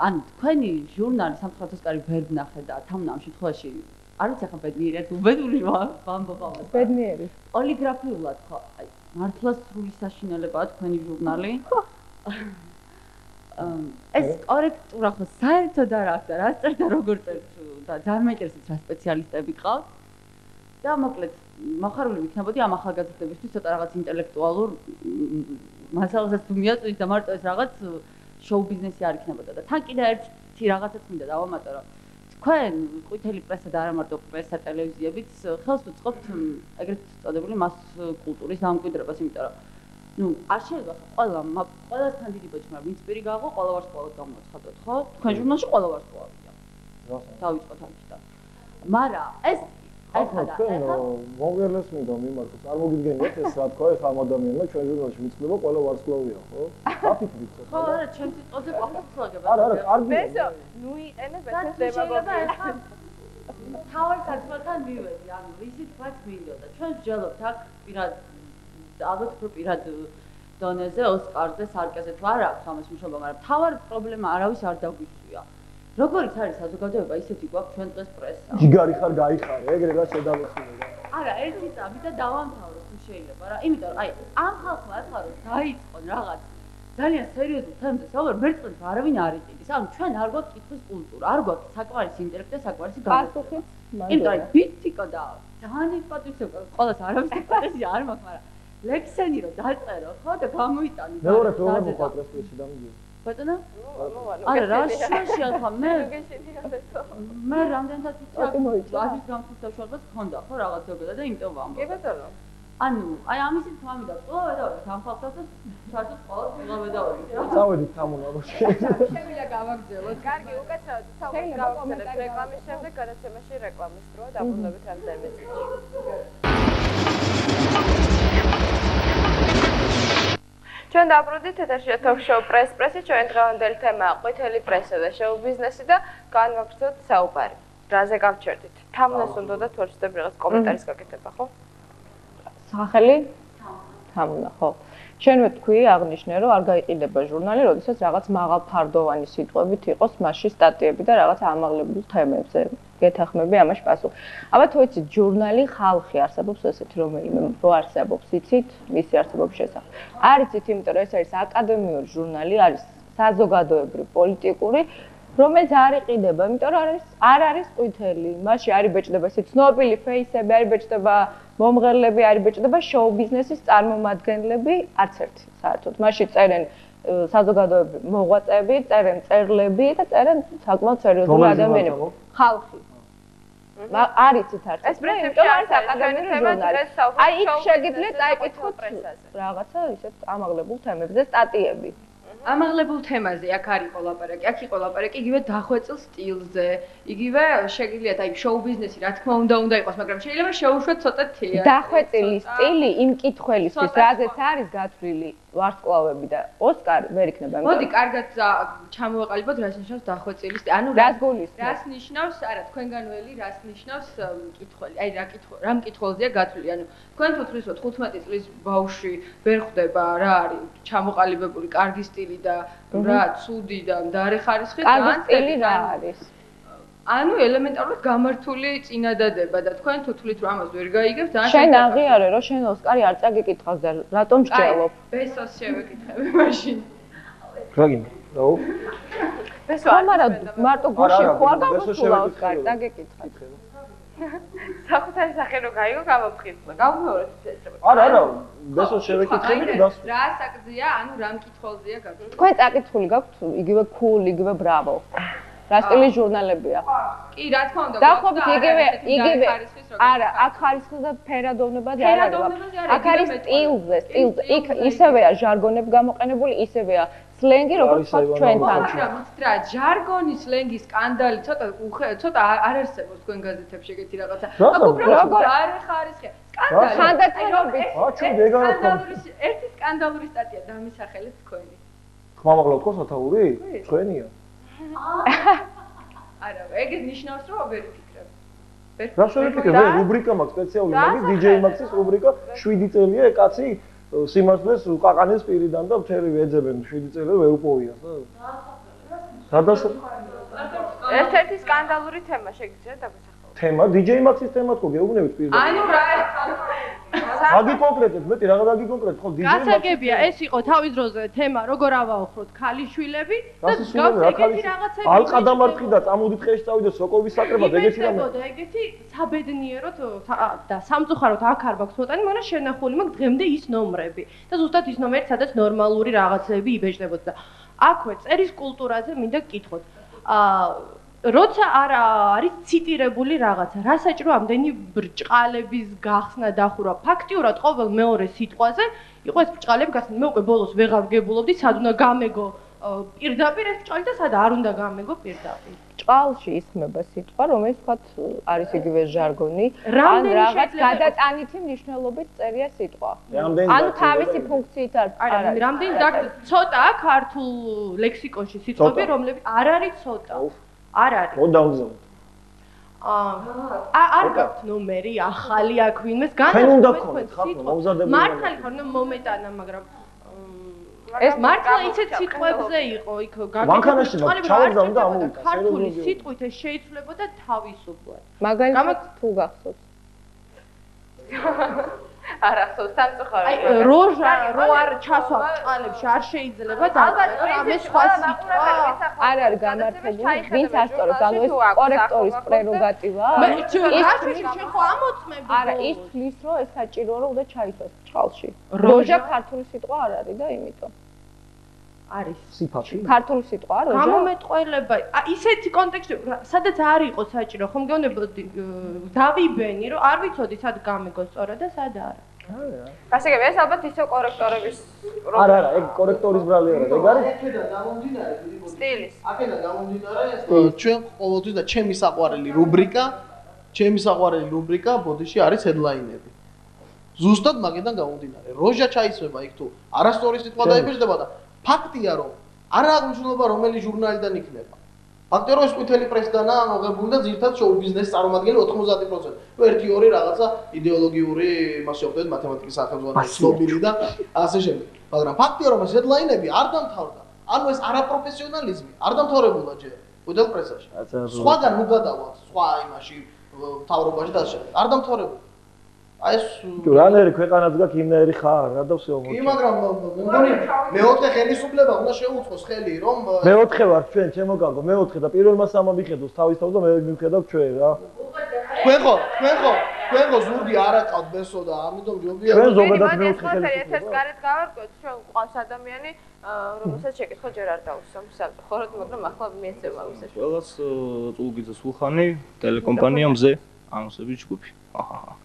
P: ანუ თქვენი ჟურნალი სამწუხაროდ ოსკარი ვერ ვნახე და თან ამ შემთხვევაში არ ვიცი ახლა ბედნიერად უბედური ვამბობ ამას
K: ბედნიერი
P: პოლიგრაფიულად ხო აი მართლა სრული საშინელებაა თქვენი ჟურნალი ეს კორექტურა ხო საერთოდ არ აქვს და რა წერდა როგორ წერთ და ძალიან მეინტერესებს რა სპეციალისტები ყავთ და მოკლედ მოხარული ვიქნებოდი ამ ახალგაზრდებისთვის ცოტა რაღაც ინტელექტუალურ მასალასაც თუ მიაწვით და მარტო ეს რაღაც შოუ ბიზნესი არ იქნებოდა და თან კიდე ერთი რაღაცაც მინდა დავამატო რომ თქვენ ყვითელი პრესა და არა მარტო პრესა ტელევიზიებიც ხელს უწყობთ ეგრეთ წოდებული მას კულტურის დამკვიდრებას იმიტომ რომ ნუ არ შეიძლება ყველასთან დიდი ბოჭმა ვინც პირი გააღო ყველა ვარსკვლავად გამოცხადოთ ხო თქვენ ჟურნალში ყველა ვარსკვლავია დავიწყოთ ამიტომ მაგრამ ეს
J: ახლა თქვენ მომღერლებს მინდა მიმართოთ წარმოგიდგენიათ ეს რა თქვა ეს ამ ადამიანმა ჩვენ ჟურნალში ვიწყდება ყველა ვარსკვლავია ხო? აფიქრით
P: ხო არა ჩემს სიტყვაზე ყოფილაგება
J: არა კარგი
A: ბესო ნუ იყენებ ეს დემაგოგია
P: თავი საქმეთან მივედი ანუ ისი თქვაც მინდოდა ჩვენ ვჯელობთ აქ პირად ალბათ უფრო პირად დონეზე ოსკარზე სარკეზე თუ არ აქვს ამას მშობა მაგრამ თავარ პრობლემა არავის არ დაგვიწვია როგორიც არის საზოგადოება ისეთი გვაქვს ჩვენ დღეს პრესა
J: ჯიგარი ხარ გაიხარე ეგრე რა შედავეცინე
P: არა ერთი წამი და დავამთავროს თუ შეიძლება რა იმიტომ რომ აი ამ ხალხმა ახლა რომ დაიწყონ რაღაც ძალიან სერიოზულ თემებზე საუბარი მერწყმით არავინ არ იყიდის. ანუ ჩვენ არ გვაქვს კითხვის კულტურა, არ გვაქვს საკმარისი ინტელექტი და საკმარისი
K: პასუხი.
P: იმიტომ ბიტიკა და ძალიან იპატივდება ყველას არავის სიყვარული არ მაქვს, მაგრამ ლექსენი რომ დაწერო, ხო და გამოიტანო.
J: მეორე მოხდა პრესპრესი დამიჯერე.
P: ბატონო? არა, რა შაშია ხა მე? მე რამდენად ვიტყვი, გამხის საშუალებას ჰქონდა, ხო რაღაცებდა და იმიტომ ვამბობ.
A: კი ბატონო.
P: ანუ, აი ამისით თამიდა, ყველა დავი, სამხალხოს და საერთოდ ყველა ყველა დავი.
J: წავედით თამუნა რო
A: შეგვიძლია გავაგრძელოთ. კარგი, უკაცრავად საუბარი გავაგრძელოთ რეკლამის შემდეგ, გადაცემაში რეკლამის დროა დაბრუნდებით რამდენიმე წუთში. ჩვენ დაბრუნდით ეთერში თოქ-შოუ პრესი, ჩვენ დღევანდელი თემაა ყვითელი პრესა და შოუ ბიზნესი და განვაგრძელოთ საუბარი. რაზე გავჩერდით? თამუნას უნდა თუ არ ვცდები რაღაც კომენტარის გაკეთება, ხო?
K: სახელი? თამუნა, ხო. შენ ვთქვი აღნიშნე, რომ არ გაიყიდება ჟურნალი, როდესაც რაღაც მაღალფარდოვანი სიტყვებით იყოს მასში სტატიები და რაღაც ამაღლებულ თემებზე. გეთახმები ამაში პასუხი. აბა თუ იცით, ჟურნალი ხალხი არსებობს ესეთი რომელიმე რო არსებობს, იცით, მისი არსებობის შესახებ. არ იცით, იმიტომ რომ ეს არის აკადემიური ჟურნალი, არის საზოგადოებრივი, პოლიტიკური, რომელიც არ იყიდება, იმიტომ რომ არ არის ყვითელი. მასში არ იბეჭდება ესე ცნობილი ფეისები, არ იბეჭდება მომღერლები, არ იბეჭდება შოუ ბიზნესის წარმომადგენლები, არც ერთი საერთოდ. მასში წერენ საზოგადოებრივი მოღვაწეები, წერენ მწერლები და წერენ საკმაოდ სერიოზული ადამიანები. ხალხი. არ იცით არც ეს პრინციპი არის აკადემიური ჟურნალი. აი იქ შეგიძლიათ წაიკითხოთ რაღაცა ისეთ ამაღლებულ თემებზე სტატიები.
M: ამაღლებულ თემაზე აქ არ იყო ლაპარაკი, აქ იყო ლაპარაკი იგივე დახვეწილ სტილზე, იგივე შეგიძლიათ აი შოუ ბიზნესი რა თქმა უნდა იყოს, მაგრამ შეიძლება შეუშვათ ცოტა თეატრი.
K: დახვეწილი სტილი იმ კითხველისთვის, რაზეც არის გათვლილი ვარსკვლავები და ოსკარი ვერ იქნება.
M: მოდი, კარგად ჩამოვაყალიბოთ, რას ნიშნავს დახვეწილი სტილი. ანუ
K: რას გულისხმობ?
M: რას ნიშნავს, არა, თქვენგანველი რას ნიშნავს კითხველი. აი რა მკითხველზეა გათვლილი. ანუ თქვენ თუ თვლისოთ 15 წლის ბავშვი ვერ ხვდება რა არის ჩამოყალიბებული კარგი სტილი და რა ცუდი და მდარე ხარისხი
K: კარგი სტილი რა არის?
M: ანუ ელემენტარულად გამართული წინადადება და თქვენ თუ თვლით რომ ამას ვერ გაიგებთ, ძალიან
K: შენ აღიარე რომ შენ ოსკარი არ წაგიკითხავს და რატომ შეძლობ?
M: ბესოს შევეკითხები მაშინ.
J: რა გინდა? რაო?
K: ბესო არა მარტო გუში ხო არ გამოსულა ოსკარი, წაგიკითხეთ.
A: საკუთარი სახე რო გაიგო, გამოფხიზლა. გავმეორეთ შეიძლება.
J: არა, ბესოს შევეკითხები და დასვა.
M: რა საკზეა, ანუ რა მკითხველზეა გაკეთებული?
K: თქვენ წაკითხული გაქვთ იგივე cool, იგივე bravo. რა სტილის ჟურნალებია?
M: კი, რა თქმა უნდა.
K: დაახლოებით იგივე. არა, აქ ხარისხის და ფერადოვნებაზე არ არის. აქ არის სტილზე. იქ ისევეა ჟარგონები გამოყენებული, ისევეა სლენგი, როგორც ვთქვათ ჩვენთან.
M: რა, ჟარგონი, სლენგი, სკანდალი, ცოტა არ არსებობს თქვენ გაზეთებში ეგეთი რაღაცა. უბრალოდ არ ხარისხი. სკანდალი.
K: ხანდათანობით.
J: ჩვენ ვეგარ ვქონთ.
M: ერთი სკანდალური სტატია დამისახელეთ თქვენი.
J: ხმამაღლა თქო სათაური? ჩვენია.
M: არა, ეგ ნიშნავს რომ ვერ ვფიქრებ.
J: რა შევიფიქრე? რუბრიკა მაქვს სპეციალური, მაგის DJ Max-ის რუბრიკა 7 წელია კაცი სიმართლეს ყაყანეს პირიდან და მთელი ეძებენ 7 წელი ვერ უპოვია, ხო? სადასო?
A: ერთ-ერთი სკანდალური თემა შეგიძლიათ დაგვისახოთ.
J: თემა DJ Max-ის თემა თქო გეუბნებით პირდაპირ.
M: ანუ რა
J: აგი კონკრეტეთ, მეტი რაღაცა აგი კონკრეტ, ხო DJ Max-ის.
O: გასაგებია, ეს იყო თავის დროზე თემა, როგორ ავაოხროთ ქალიშვილები და გავს ეგეთი რაღაცები.
J: ალყა დამარხი და წამოდით ხეში წავიდეთ სოკოვის საკრებად ეგეთი რამე.
O: და ეგეთი საბედნიეროდ და სამწუხაროდ აქ არ მაქვს მოტანი, მაგრამ შენახული მაქვს დღემდე ის ნომრები. და ზუსტად ის ნომერი, სადაც ნორმალური რაღაცები იბეჭდებოდა. აქვე წერის კულტურაზე მინდა გკითხოთ. როცა არის ციტირებული რაღაცა, რა საჭირო ამდენი ბრჭყალების გახსნა დახურვა? ფაქტიურად ყოველ მეორე სიტყვაზე იყო ეს ბრჭყალები გახსნა. მე უკვე ბოლოს ვეღარ ვგებულობდი, სად უნდა გამეგო პირდაპირ ეს ბრჭყალი და სად არ უნდა გამეგო პირდაპირ.
K: ბრჭყალში ისმება სიტყვა, რომელიც თქვათ არის იგივე ჟარგონი, ან რაღაც გადატანითი მნიშვნელობით წერია სიტყვა. ანუ თავისი ფუნქციით არ არის.
O: რამდენი ცოტა ქართულ ლექსიკონში სიტყვები, რომლებიც არ არის ცოტა. არ არის.
J: მოდავზავთ.
O: არ გაქვთ ნომერი ახალი აქ ვინმეს
J: განაცხადეთ. ჩვენ უნდა გქონდეთ ხალხო მომზადებული.
O: მართალი ხარ, მომეტანა, მაგრამ ეს მართლა ისეთ სიტყვებზე იყო იქ
J: გაგიკეთებული. ჩავაგზავნე და ამოვიდა.
O: ქართული სიტყვით ეს შეიძლებოდა თავისუფლად.
K: მაგალითად თუ გახსოვთ.
A: არა ხო სამწუხაროდ
O: როჟა რო არ ჩასვა წყალებში არ შეიძლება დაწერო ამე სხვა სიტყვა
K: არ არის გამართებული ვინც ასწორებს ანუ ეს კორექტორის პრეროგატივა
O: ის ხო ამოწმები
K: არა ის თვლის რომ ეს საჭიროა რომ უნდა ჩაისვას წყალში როჟა ქართული სიტყვა არ არის და იმიტომ
O: არის
J: სიფათი
K: ქართული სიტყვა როჟა
O: გამომეტყველება ისეთი კონტექსტი სადაც არ იყო საჭირო ხომ გეუბნებოდი დავიბენი რომ არ ვიცოდი სად გამიგო სწორად და სად არა
A: ასე იგი ეს ალბათ ისო კორექტორების
J: არა ეგ კორექტორის ბრალი არა ეგ არის
I: აქედან გამომდინარე
A: სტილის
I: აქედან გამომდინარე ჩვენ ყოველთვის და ჩემი საყვარელი რუბრიკა ბოდიში არის headline-ები ზუსტად მაგედან გამომდინარე როჟა ჩაისვება იქ თუ არასწორი სიტყვა დაიბეჭდება და ფაქტია რომ არა აღნიშნულობა რომელი ჟურნალიდან იქნება ფაქტია რომ ეს ყვითელი პრესიდანაა მოღებული და ძირითადად შოუ ბიზნესის წარმომადგენელი 90%. ნუ 1-2 რაღაცა იდეოლოგიური მასე ვხდეთ მათემატიკის სახელმძღვანელი ცნობილი და ასე შემდეგ. მაგრამ ფაქტია რომ ეს headline-ები არ დამთავრდა. ანუ ეს არაპროფესიონალიზმი არ დამთავრებულა ჯერ ყვითელ პრესაში. სხვაგან ნუ გადავალთ სხვა იმაში მთავრობაში და ასე შემდეგ. არ დამთავრებულა. აი ეს
J: რანერი ქვეყანაც გაქვს იმნაირი ხარ რა და всё მოჭი.
I: კი მაგრამ მე მგონი მეოთხე ხელისუფლება უნდა შეუწყოს ხელი რომ
J: მეოთხე ვარ ჩვენ ჩემო გაგო მეოთხე და პირველმა სამმა მიხედოს თავის თავს და მე მივხედავ ჩვენ რა.
I: თქვენ ხო ზურგი არ აყავთ ბესო და ამიტომ ჯობია
J: ჩვენ ზოგადად მეოთხე ხელისუფლება.
A: ერთ-ერთ გარეთ გავარკვევთ ჩვენ ყავს ადამიანი რომელსაც შეკითხვა ჯერ არ დაუსვამ სამწუხაროდ მაგრამ ახლა მიეცემა ამისას.
Q: ყველას წულგიძეს უხანი ტელეკომპანია მზე ანონსები ჯგუფი. აჰა.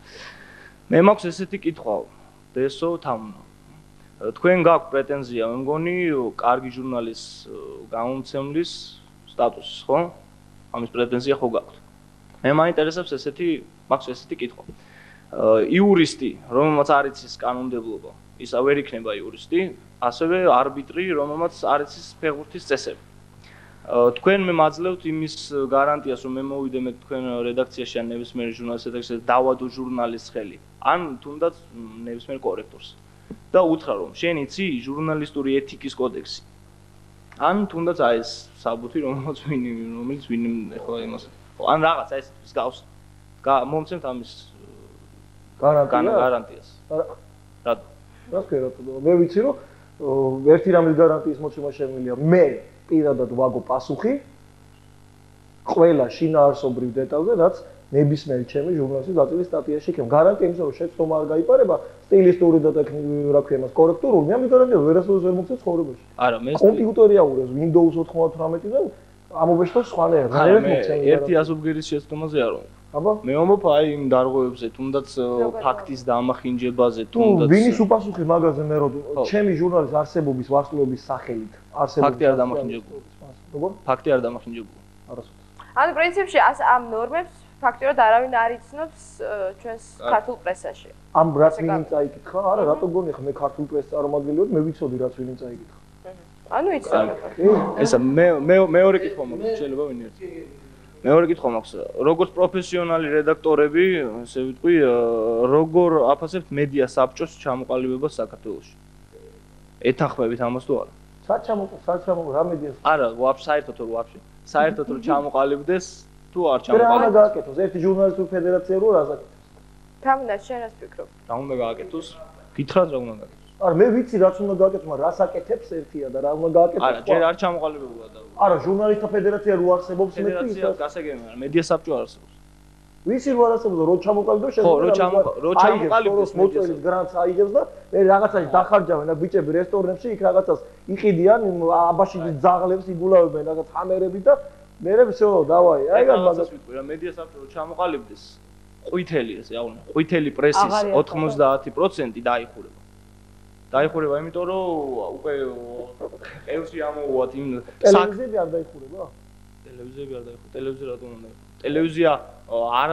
Q: მე მაქვს ესეთი კითხვა დესო თამუნო თქვენ გაქვთ პრეტენზია მე მგონი კარგი ჟურნალის გამომცემლის სტატუსის ხო ამის პრეტენზია ხო გაქვთ მე მაინტერესებს მაქვს ესეთი კითხვა იურისტი რომელმაც არ იცის კანონმდებლობა ისა ვერ იქნება იურისტი ასევე არბიტრი რომელმაც არ იცის ფეხბურთის წესები თქვენ მე მაძლევთ იმის გარანტიას რომ მე მოვიდე მე თქვენ რედაქციაში ან ნებისმიერ ჟურნალის რედაქციაში დავადო ჟურნალის ხელი ან თუნდაც ნებისმიერ კორექტორს და უთხრა რომ შენ იცი ჟურნალისტური ეთიკის კოდექსი ან თუნდაც აი ეს საბუთი რომელიც ვინ ეხლა იმას ან რაღაცა ეს გავს მომცემთ ამის გარანტიას
J: რა თქვენ მე ვიცი რომ ერთი რამის გარანტიის მოცემა შემიძლია მე პირადად ვაგო პასუხი ყველა შინაარსობრივ დეტალზე რაც ნებისმიერ ჩემი ჟურნალისტის დაწერილი სტატიაში იქნება გარანტია იმისა რომ შეცდომა არ გაიპარება სტილისტური და რა ქვია მას კორექტორული მე ამის გარანტია ვერასოდეს ვერ მოგცემ ცხოვრებაში
Q: არა მე
J: კომპიუტერი აურევს Windows 98-დან ამობეჭდა სხვანაირად რა მოგცემ
Q: ერთი ასობგერის შეცდომაზე არ ვამბობ
J: აბა
Q: მე ვამბობ აი იმ დარღვევებზე თუნდაც ფაქტის დამახინჯებაზე თუნდაც
J: ვინის უპასუხი მაგაზე მე რომ ჩემი ჟურნალის არსებობის ვარსკვლავების სახელით არსებობს
Q: ფაქტი არ დამახინჯებულა
J: როგორ
Q: ფაქტი არ დამახინჯებულა
J: არასოდეს
A: ანუ პრინციპში ამ ნორმებს ფაქტიურად არავინ არ იცნობს ჩვენს ქართულ პრესაში.
J: ამ რაც ვინ წაიკითხა? არა, რატო გონი ხა მე ქართულ პრესს წარმომადგენელი ვარ, მე ვიცოდი რაც ვინ წაიკითხა.
A: ანუ იცოდი.
Q: ესა მეორე კითხვა მაქვს, შეიძლება ვინ ერთი. მეორე კითხვა მაქვს, როგორც პროფესიონალი რედაქტორები, ესე ვიტყვი, როგორ აფასებთ მედია საბჭოს ჩამოყალიბებას საქართველოში? ეთანხმებით ამას თუ არა?
J: საჩამო რა მედიას?
Q: არა, საერთოდ რომ ჩამოყალიბდეს თუ არ
J: რა
Q: ჩამოყალიბდეს?
J: უნდა გააკეთოს? ერთი ჟურნალისტური ფედერაცია რო რას აკეთებს?
A: თამნა შენ რას ფიქრობ?
Q: რა უნდა გააკეთოს? გითხრათ რა უნდა გააკეთოს?
J: არა, მე ვიცი რაც უნდა გააკეთოს, მაგრამ რას აკეთებს ერთია და რა უნდა გააკეთოს?
Q: არა, ჯერ არ ჩამოყალიბებულა და
J: არა, ჟურნალისტთა ფედერაცია რო არსებობს მე
Q: ფედერაცია გასაგებია, მედია საბჭო არ არსებობს.
J: ვიცი რო არ არსებობს, რო ჩამოყალიბდეს
Q: ხო, რო ჩამოყალიბდეს
J: მოწელის გრანტს აიღებს და მე რაღაცაში დახარჯავენ და ბიჭები რესტორნებში იქ რაღაცას იყიდიან, აბაში ძაღლებს იგულავებენ რაღაც ჰამერები და მე всё, დავაი, აი
Q: მაგას ვიტყვი რა, მედია საბჭო რო ჩამოყალიბდეს, ყვითელი ესე, აუ, ყვითელი პრესის 90% დაიხურება. დაიხურება, იმიტომ რომ უკვე ყელში ამოუვათ იმ
J: ტელევიზიები არ დაიხურება?
Q: ტელევიზიები არ დაიხურება. ტელევიზია რატომ უნდა დაიხურება? ტელევიზია არ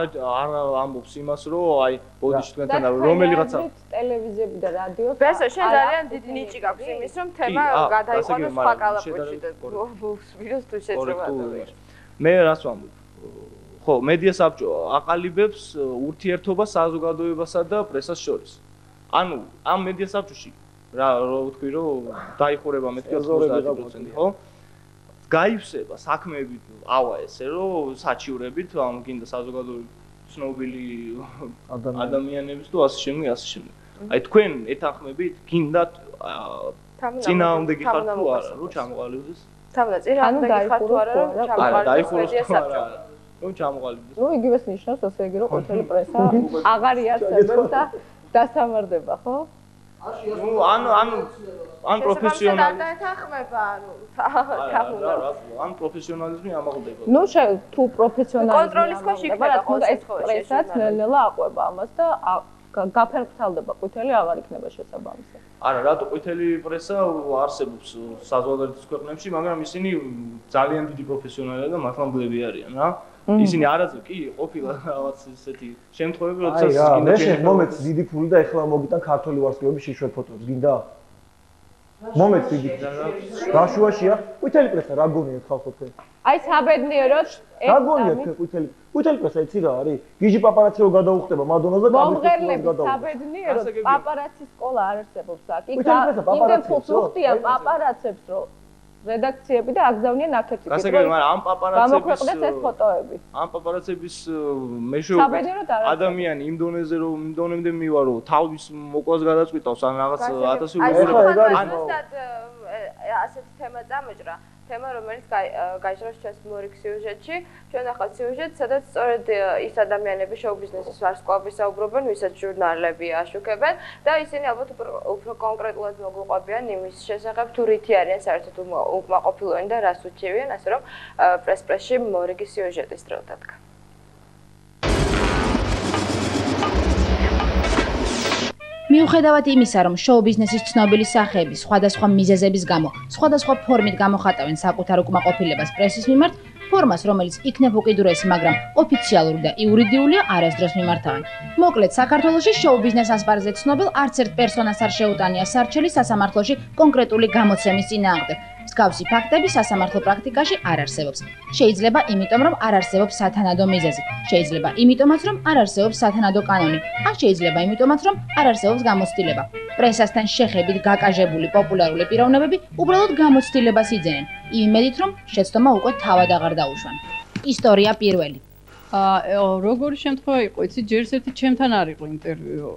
Q: ამბობს იმას, რომ აი ბოდიში თქვენთან რომელიღაცა
K: ტელევიზიები და რადიო.
A: ბესო, შენ ძალიან დიდი ნიჭი გაქვს იმის, რომ თემა გადაიყვანოს სხვა კალაპოში და ვირუს თუ შეწევა.
Q: მე რას ვამბობ? ხო, მედია საბჭო აყალიბებს ურთიერთობას საზოგადოებასა და პრესას შორის. ანუ ამ მედია საბჭოში რა ვთქვი რომ დაიხურება მეთქი 90%, ხო? გაივსება საქმეები ავა ესე რომ საჩივრებით ამ გინდა საზოგადოების ცნობილი ადამიანების თუ ასე შემდეგ. აი თქვენ ეთანხმებით გინდათ წინააღმდეგი ხართ თუ არა, რომ ჩამოყალიბდეს?
A: თამნა წინააღმდეგი ხართ თუ არა, რომ ჩამოყალიბდეს საბჭო?
Q: რომ ჩამოყალიბდეს.
K: ნუ იგივეს ნიშნავს ასე იგი, რომ ყვითელი პრესა აღარ იარსებებს და დასამარდება, ხო?
Q: ნუ ან პროფესიონალი
A: და ეთანხმება,
Q: ან პროფესიონალიზმი ამაღლდება.
K: ნუ თუ პროფესიონალიზმი
A: კონტროლის ქვეშ იქნება
K: ხოლმე ეს პრესაც ნელ-ნელა აყვება ამას და გაფერმთავდება ყვითელი აღარ იქნება შესაბამისი.
Q: არა, რატო ყვითელი პრესა არსებობს საზღვარგარეთის ქვეყნებში, მაგრამ ისინი ძალიან დიდი პროფესიონალია და მართლმადიდებლები არიან, რა. ისინი არაზე კი ყოფილა რაღაც ესეთი შემთხვევები, როდესაც
J: გინდა შენ მომეც დიდი ფული და ეხლა მოგიტან ქართული ვარსკვლავების შიშველ ფოტოებს, გინდა? მომეც დიდი. გაშუაშია ყვითელი პრესა რა გონიათ ხალხო თქვენ?
K: აი საბედნიეროდ
J: რა გონიათ თქვენ ყვითელი პრესა იცი რა არის? გიჟი პაპარაცი რო გადაუხდება მადონას და
K: მომღერლები საბედნიეროდ პაპარაცის სკოლა არ არსებობს აქ. იქ იმდენ ფულს უხდიან პაპარაცებს რომ რედაქციები და აგზავნიან აქეთ იქით.
Q: გასაგები, მაგრამ ამ პაპარაცების
K: გამოქვეყნეს ეს ფოტოები.
Q: ამ პაპარაცების მეშვეობით ადამიანი იმ დონეზე რომ იმ დონემდე მივა რომ თავის მოკვას გადაწყვიტავს ან რაღაც 1000
A: ასეთი თემა წამოჭრა. თემა რომელიც გაიჟღერს ჩვენს მორიგ სიუჟეტში. ჩვენ ახალ სიუჟეტს, სადაც სწორედ ის ადამიანები შოუ-ბიზნესის ვარსკვლავები საუბრობენ, ვისაც ჟურნალები აშუქებენ და ისინი ალბათ უფრო კონკრეტულად მოგვიყვებიან იმის შესახებ, თუ რითი არიან საერთოდ უკმაყოფილოები და რას უჩევიან, ასე რომ პრეს-პრესში მორიგი სიუჟეტის დრო დადგა.
B: მიუხედავად იმისა, რომ შოუ-ბიზნესის ცნობილი სახეები სხვადასხვა მიზეზების გამო, სხვადასხვა ფორმით გამოხატავენ საკუთარ უკმაყოფილებას პრესის მიმართ, ფორმას, რომელიც იქნებ უკიდურესი, მაგრამ ოფიციალური და იურიდიულია, არასდროს მიმართავენ. მოკლედ, საქართველოში შოუ-ბიზნეს ასპარეზზე ცნობილ არც ერთ პერსონას არ შეუტანია სარჩელი სასამართლოში კონკრეტული გამოცემის წინააღმდეგ. მსგავსი ფაქტები სასამართლო პრაქტიკაში არ არსებობს. შეიძლება იმიტომ, რომ არ არსებობს სათანადო მიზეზი. შეიძლება იმიტომაც, რომ არ არსებობს სათანადო კანონი. ან შეიძლება იმიტომაც, რომ არ არსებობს გამოცდილება. პრესასთან შეხებით გაკაჟებული პოპულარული პიროვნებები უბრალოდ გამოცდილებას იძენენ. იმედით, რომ შეცდომა უკვე თავად აღარ დაუშვან. ისტორია პირველი.
C: როგორი შემთხვევა იყო, იცი, ჯერს ერთი ჩემთან არ იყო ინტერვიუ.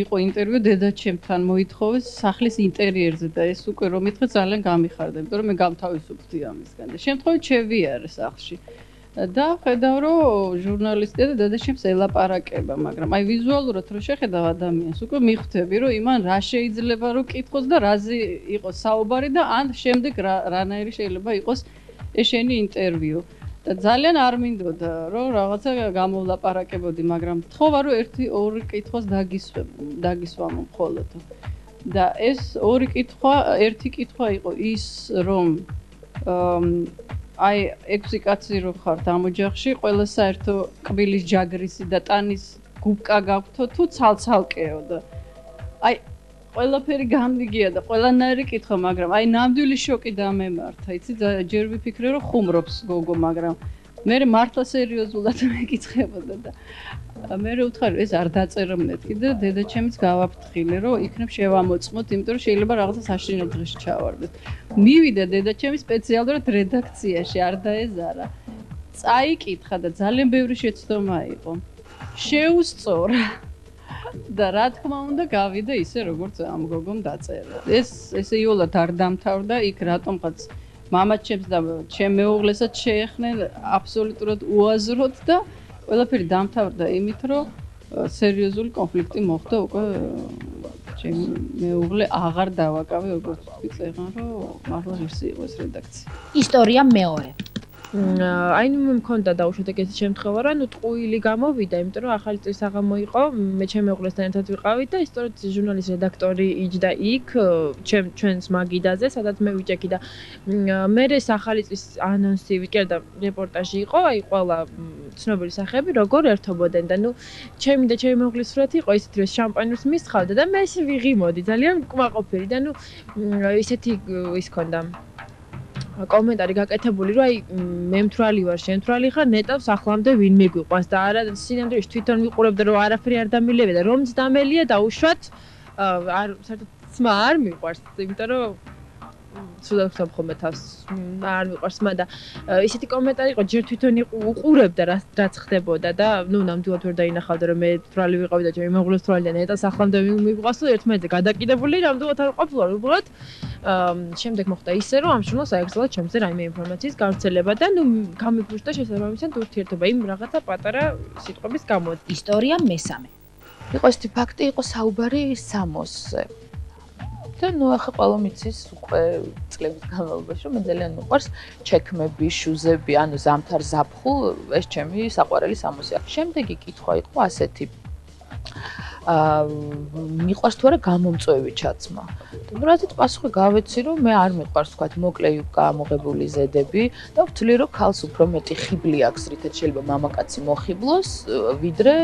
C: იყო ინტერვიუ დედაჩემთან მოითხოვეს სახლის ინტერიერზე და ეს უკვე რომ მითხრა ძალიან გამიხარდა, იმიტომ რომ მე გამთავისუფლდი ამისგან და შემთხვევით შევიარე სახლში. და ხედავ რომ ჟურნალისტია და დედაჩემს ელაპარაკება, მაგრამ აი ვიზუალურად რო შეხედავ ადამიანს, უკვე მიხვდები რომ იმან რა შეიძლება რომ კითხოს და რაზე იყოს საუბარი და ან შემდეგ რანაირი შეიძლება იყოს ეს შენი ინტერვიუ. და ძალიან არ მინდოდა რომ რაღაცა გამოლაპარაკებოდი, მაგრამ თხოვა რომ ორი კითხოს დაგისვამო მხოლოდ. და ეს ორი კითხვა, ერთი კითხვა იყო ის რომ აი 6 კაცი რო ხართ ამ ოჯახში, ყველა საერთო კბილის ჯაგრისი და ტანის გუბკა გაქვთო თუ ცალცალკეო და აი ყველაფერი გამიგია და ყველანაირი კითხვა, მაგრამ აი ნამდვილი შოკი დამემართა, იცი, ჯერ ვიფიქრე რომ ხუმრობს გოგო, მაგრამ მე მართლა სერიოზულად მეკითხებოდა და მე ვუთხარი ეს არ დაწერა მეთქი და დედაჩემიც გავაფრთხილე რომ იქნებ შევამოწმოთ, იმიტომ რომ შეიძლება რაღაცა საშინელ დღეში ჩავარდეთ. მივიდა დედაჩემი სპეციალურად რედაქციაში, არ დაეზარა. წაიკითხა და ძალიან ბევრი შეცდომა იყო. შეუსწორა. და რა თქმა უნდა გავიდა ისე როგორც ამ გოგომ დაწერა. ესე იოლად არ დამთავრდა იქ რატომღაც მამაჩემს და ჩემ მეუღლესაც შეეხნენ აბსოლუტურად უაზროდ და ყველაფერი დამთავრდა იმით, რომ სერიოზული კონფლიქტი მოხდა უკვე ჩემი მეუღლე აღარ დავაკავე როგორც თქვი წეგან, რომ მართლა ღირსი იყო ეს რედაქცია.
B: ისტორია მეორე.
G: აი ნუ მქონდა დაუშვათ ეგეთი შემთხვევა, რომ ტყუილი გამოვიდა, იმიტომ რომ ახალი წლის აღამო იყო, მე ჩემი მეუღლესთან ერთად ვიყავით და ისტორიით ჟურნალის რედაქტორი იჯდა იქ ჩვენს მაგიდაზე, სადაც მე ვიჭექი და მე ეს ახალი წლის ანონსი ვიკერდა რეპორტაჟი იყო, აი ყველა ცნობილი სახეები როგორ ერთობოდნენ და ნუ ჩემი და ჩემი მეუღლის სურათი იყო ისეთი, რომ შამპანურს მისხავდა და მე ესე ვიღიმოდი, ძალიან კმაყოფილი და ნუ ისეთი ის ქონდა კომენტარი გაკეთებული, რომ აი მე მთვრალი ვარ, შენ მთვრალი ხარ, ნეტავს ახლამდე ვინ მიგვიყვანს და არა სინამდვილეში თვითონ ვიყურებდა, რომ არაფერი არ დამილევია და რომც დამელია დაუშვათ, არ საერთოდ ძმა არ მიყვარს, იმიტომ რომ სულად ხომ თავს არ მიყვარს მაგრამ ისეთი კომენტარი იყო ჯერ თვითონ უყურებდა რაც ხდებოდა და ნუ ნამდვილად ვერ დაინახავდა რომ მე თვრალი ვიყავი და ჩემი მეუღლეს თვრალიდან ეტას ახლამდე მივყვასო ერთმანეთზე გადაკიდებული ნამდვილად არ ყოფილა უბრალოდ შემდეგ მოხდა ისე რომ ამ ჟურნალს აიგზავნა ჩემზე რაიმე ინფორმაციის გავრცელება და ნუ გამიფუშტა შესაბამისად ურთიერთობა იმ რაღაცა პატარა სიტყვების გამო.
B: ისტორია მესამე.
E: იყო ესეთი ფაქტი, იყო საუბარი სამოსზე. და ნუ ახლა ყველა მიცის უკვე წლების განმავლობაში რომ მე ძალიან მიყვარს ჩექმები, შუზები, ანუ ზამთარ ზაფხულ ეს ჩემი საყვარელი სამოსია. შემდეგი კითხვა იყო ასეთი მიყვარს თუ არა გამომწვევი ჩაცმა. ნუ რაზეც პასუხი გავეცი რომ მე არ მიყვარს თქვა მოკლე იუკა ამოღებული ზედები და ვთვლი რომ ქალს უფრო მეტი ხიბლი აქვს რითაც შეიძლება მამაკაცი მოხიბლოს ვიდრე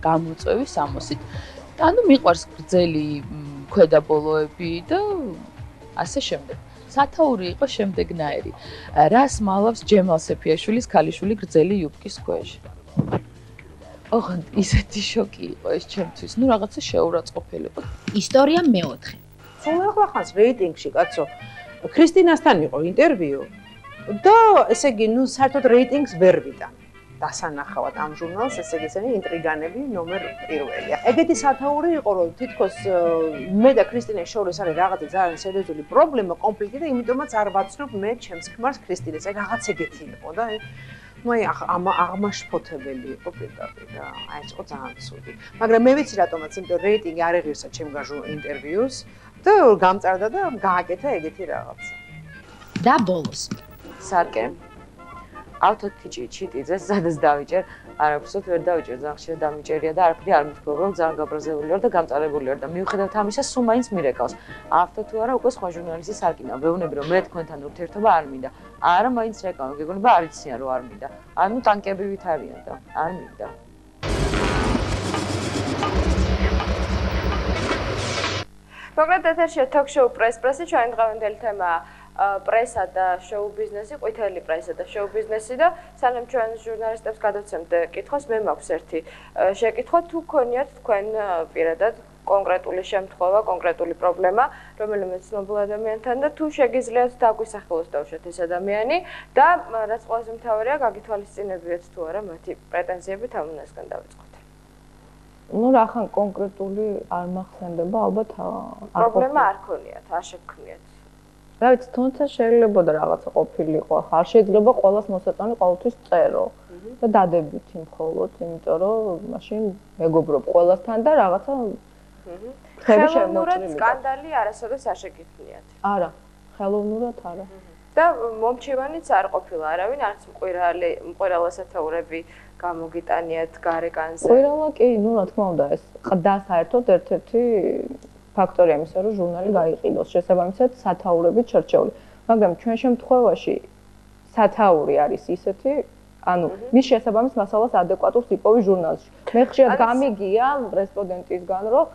E: გამომწვევი სამოსით. ანუ მიყვარს გრძელი ქვედა ბოლოები და ასე შემდეგ. სათაური იყო შემდეგნაირი. რას მალავს ჯემალ სეფიაშვილის ქალიშვილი გრძელი იუბკის ქვეშ? ოღონდ ისეთი შოკი იყო ეს ჩემთვის. ნუ რაღაცა შეურაცხყოფელი იყო.
B: ისტორია მეოთხე.
F: ხოლმე ხანს რეიტინგში კაცო ქრისტინასთან იყო ინტერვიუ და ესე იგი ნუ საერთოდ რეიტინგს ვერ ვიტან. დასანახავად ამ ჟურნალს ესე იგი ესენი ინტრიგანები ნომერ პირველია. ეგეთი სათაური იყო რომ თითქოს მე და ქრისტინეს შორის არის რაღაცა ძალიან სერიოზული პრობლემა, კონფლიქტი და იმიტომაც არ ვაცნობ მე ჩემს ქმარს ქრისტინეს. ეგ რაღაც ეგეთი იყო და მოი აღმაშფოთებელი იყო პირდაპირ და აი ეს იყო ძალიან ცუდი. მაგრამ მე ვიცი რატომაც, იმიტომ რეიტინგი არ ეღირსა ჩემ ინტერვიუს და გამწარდა და გააკეთა ეგეთი რაღაცა.
B: და ბოლოს
H: სარკე ავთოთიჭი ჩიტიძეს სადაც დავიჭერ, არაფრისოთ ვერ დავიჭერ, ძალიან ხშირად დამიჭერია და არაფერი არ მithქვა, რომ ძალიან გაბრაზებული ვარ და გამწარებული ვარ და მიუხედავად ამისა, სულ მაინც მირეკავს. ავთო თუ არა, უკვე სხვა ჟურნალისტის სარკინაა. ვეუბნები რომ მე თქვენთან ურთიერთობა არ მინდა. არა, მაინც რეკავ, გეგონება არ იციან რომ არ მინდა. ანუ ტანკები ვით არიან და არ მინდა.
A: მოკლედ ეთერშია ток-შოუ პრესი ჩვენ დღევანდელი თემაა პრესა და შოუ ბიზნესი, ყვითელი პრესა და შოუ ბიზნესი და სანამ ჩვენ ჟურნალისტებს გადავცემთ კითხვას, მე მაქვს ერთი შეკითხვა, თუ გქონიათ თქვენ პირადად კონკრეტული შემთხვევა, კონკრეტული პრობლემა, რომელიმე ცნობილ ადამიანთან და თუ შეგიძლიათ დაგვისახელოს დავუშვათ ეს ადამიანი და რაც ყველაზე მთავარია, გაგითვალისწინებიათ თუ არა მათი პრეტენზიები თამუნასგან დავიწყოთ.
K: ნუ რახან კონკრეტული არ მახსენდება, ალბათ
A: პრობლემა არ ქონიათ, არ შეგქმნიათ.
K: რა ვიცი, თუმცა შეიძლება და რაღაცა ყოფილიყო. ახლა არ შეიძლება ყოველას მოსაწონი ყოველთვის წერო და დადებით მხოლოდ, იმიტომ რომ მაშინ მეგობრობ ყოველასთან და რაღაცა
A: ხელოვნურად სკანდალი არასოდეს არ შეგქმნიათ.
K: არა, ხელოვნურად არა.
A: და მომჩივანიც არ ყოფილა არავინ, არც მყირალა სათაურები გამოგიტანიათ გარეკანზე.
K: მყირალა კი, ნუ რა თქმა უნდა, ეს ყდა საერთოდ ერთ-ერთი ფაქტორია იმისა, რომ ჟურნალი გაიყიდოს, შესაბამისად სათაურებით შერჩეული. მაგრამ ჩვენ შემთხვევაში სათაური არის ისეთი, ანუ მის შესაბამის მასალას ადეკვატურს იპოვი ჟურნალში. მე ხშირად გამიგია რესპონდენტისგან, რომ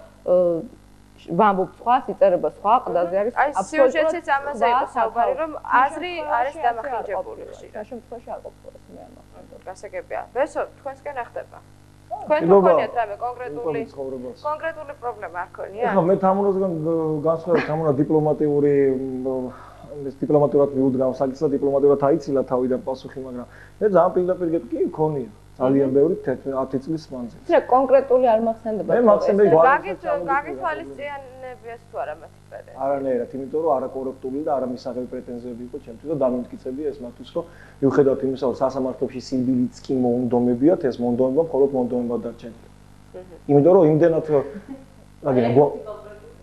K: ვამბობ სხვას, იწერება სხვა, ყდაზე არის
A: აბსოლუტურად. აი, სიუჟეტიც ამაზე იყო საუბარი, რომ აზრი არის დამახინჯებული.
K: რა შემთხვევაში არ ყოფილა ეს მე ამახსენებ.
A: გასაგებია. ვესო, თქვენსკენ რა ხდება? თქვენ თუ გქონიათ რამე კონკრეტული პრობლემა არ ქონიათ?
J: ეხლა მე თამუნასგან განსხვავებით თამუნა დიპლომატიური ეს დიპლომატიურად მიუდგავ საკითხს და დიპლომატიურად აიცილა თავიდან პასუხი, მაგრამ მე ძალიან პირდაპირ გეტყვი, კი მქონია. ძალიან ბევრი 10 წლის მანძილზე.
K: რა კონკრეტული არ მახსენდება.
J: მე მახსენდება
A: გაგითვალისწინებიათ თუ არა მათი პრეტენზიები?
J: არანაირად, იმიტომ რომ არაკორექტული და არამისაღები პრეტენზიები იყო ჩემთვის და დამიმტკიცებია ეს მათთვის, რომ მიუხედავად იმისა, რომ სასამართლოში სინბილიც კი მონდომებიათ, ეს მონდომება მხოლოდ მონდომებად დარჩენილა. იმიტომ რომ იმდენად აგინა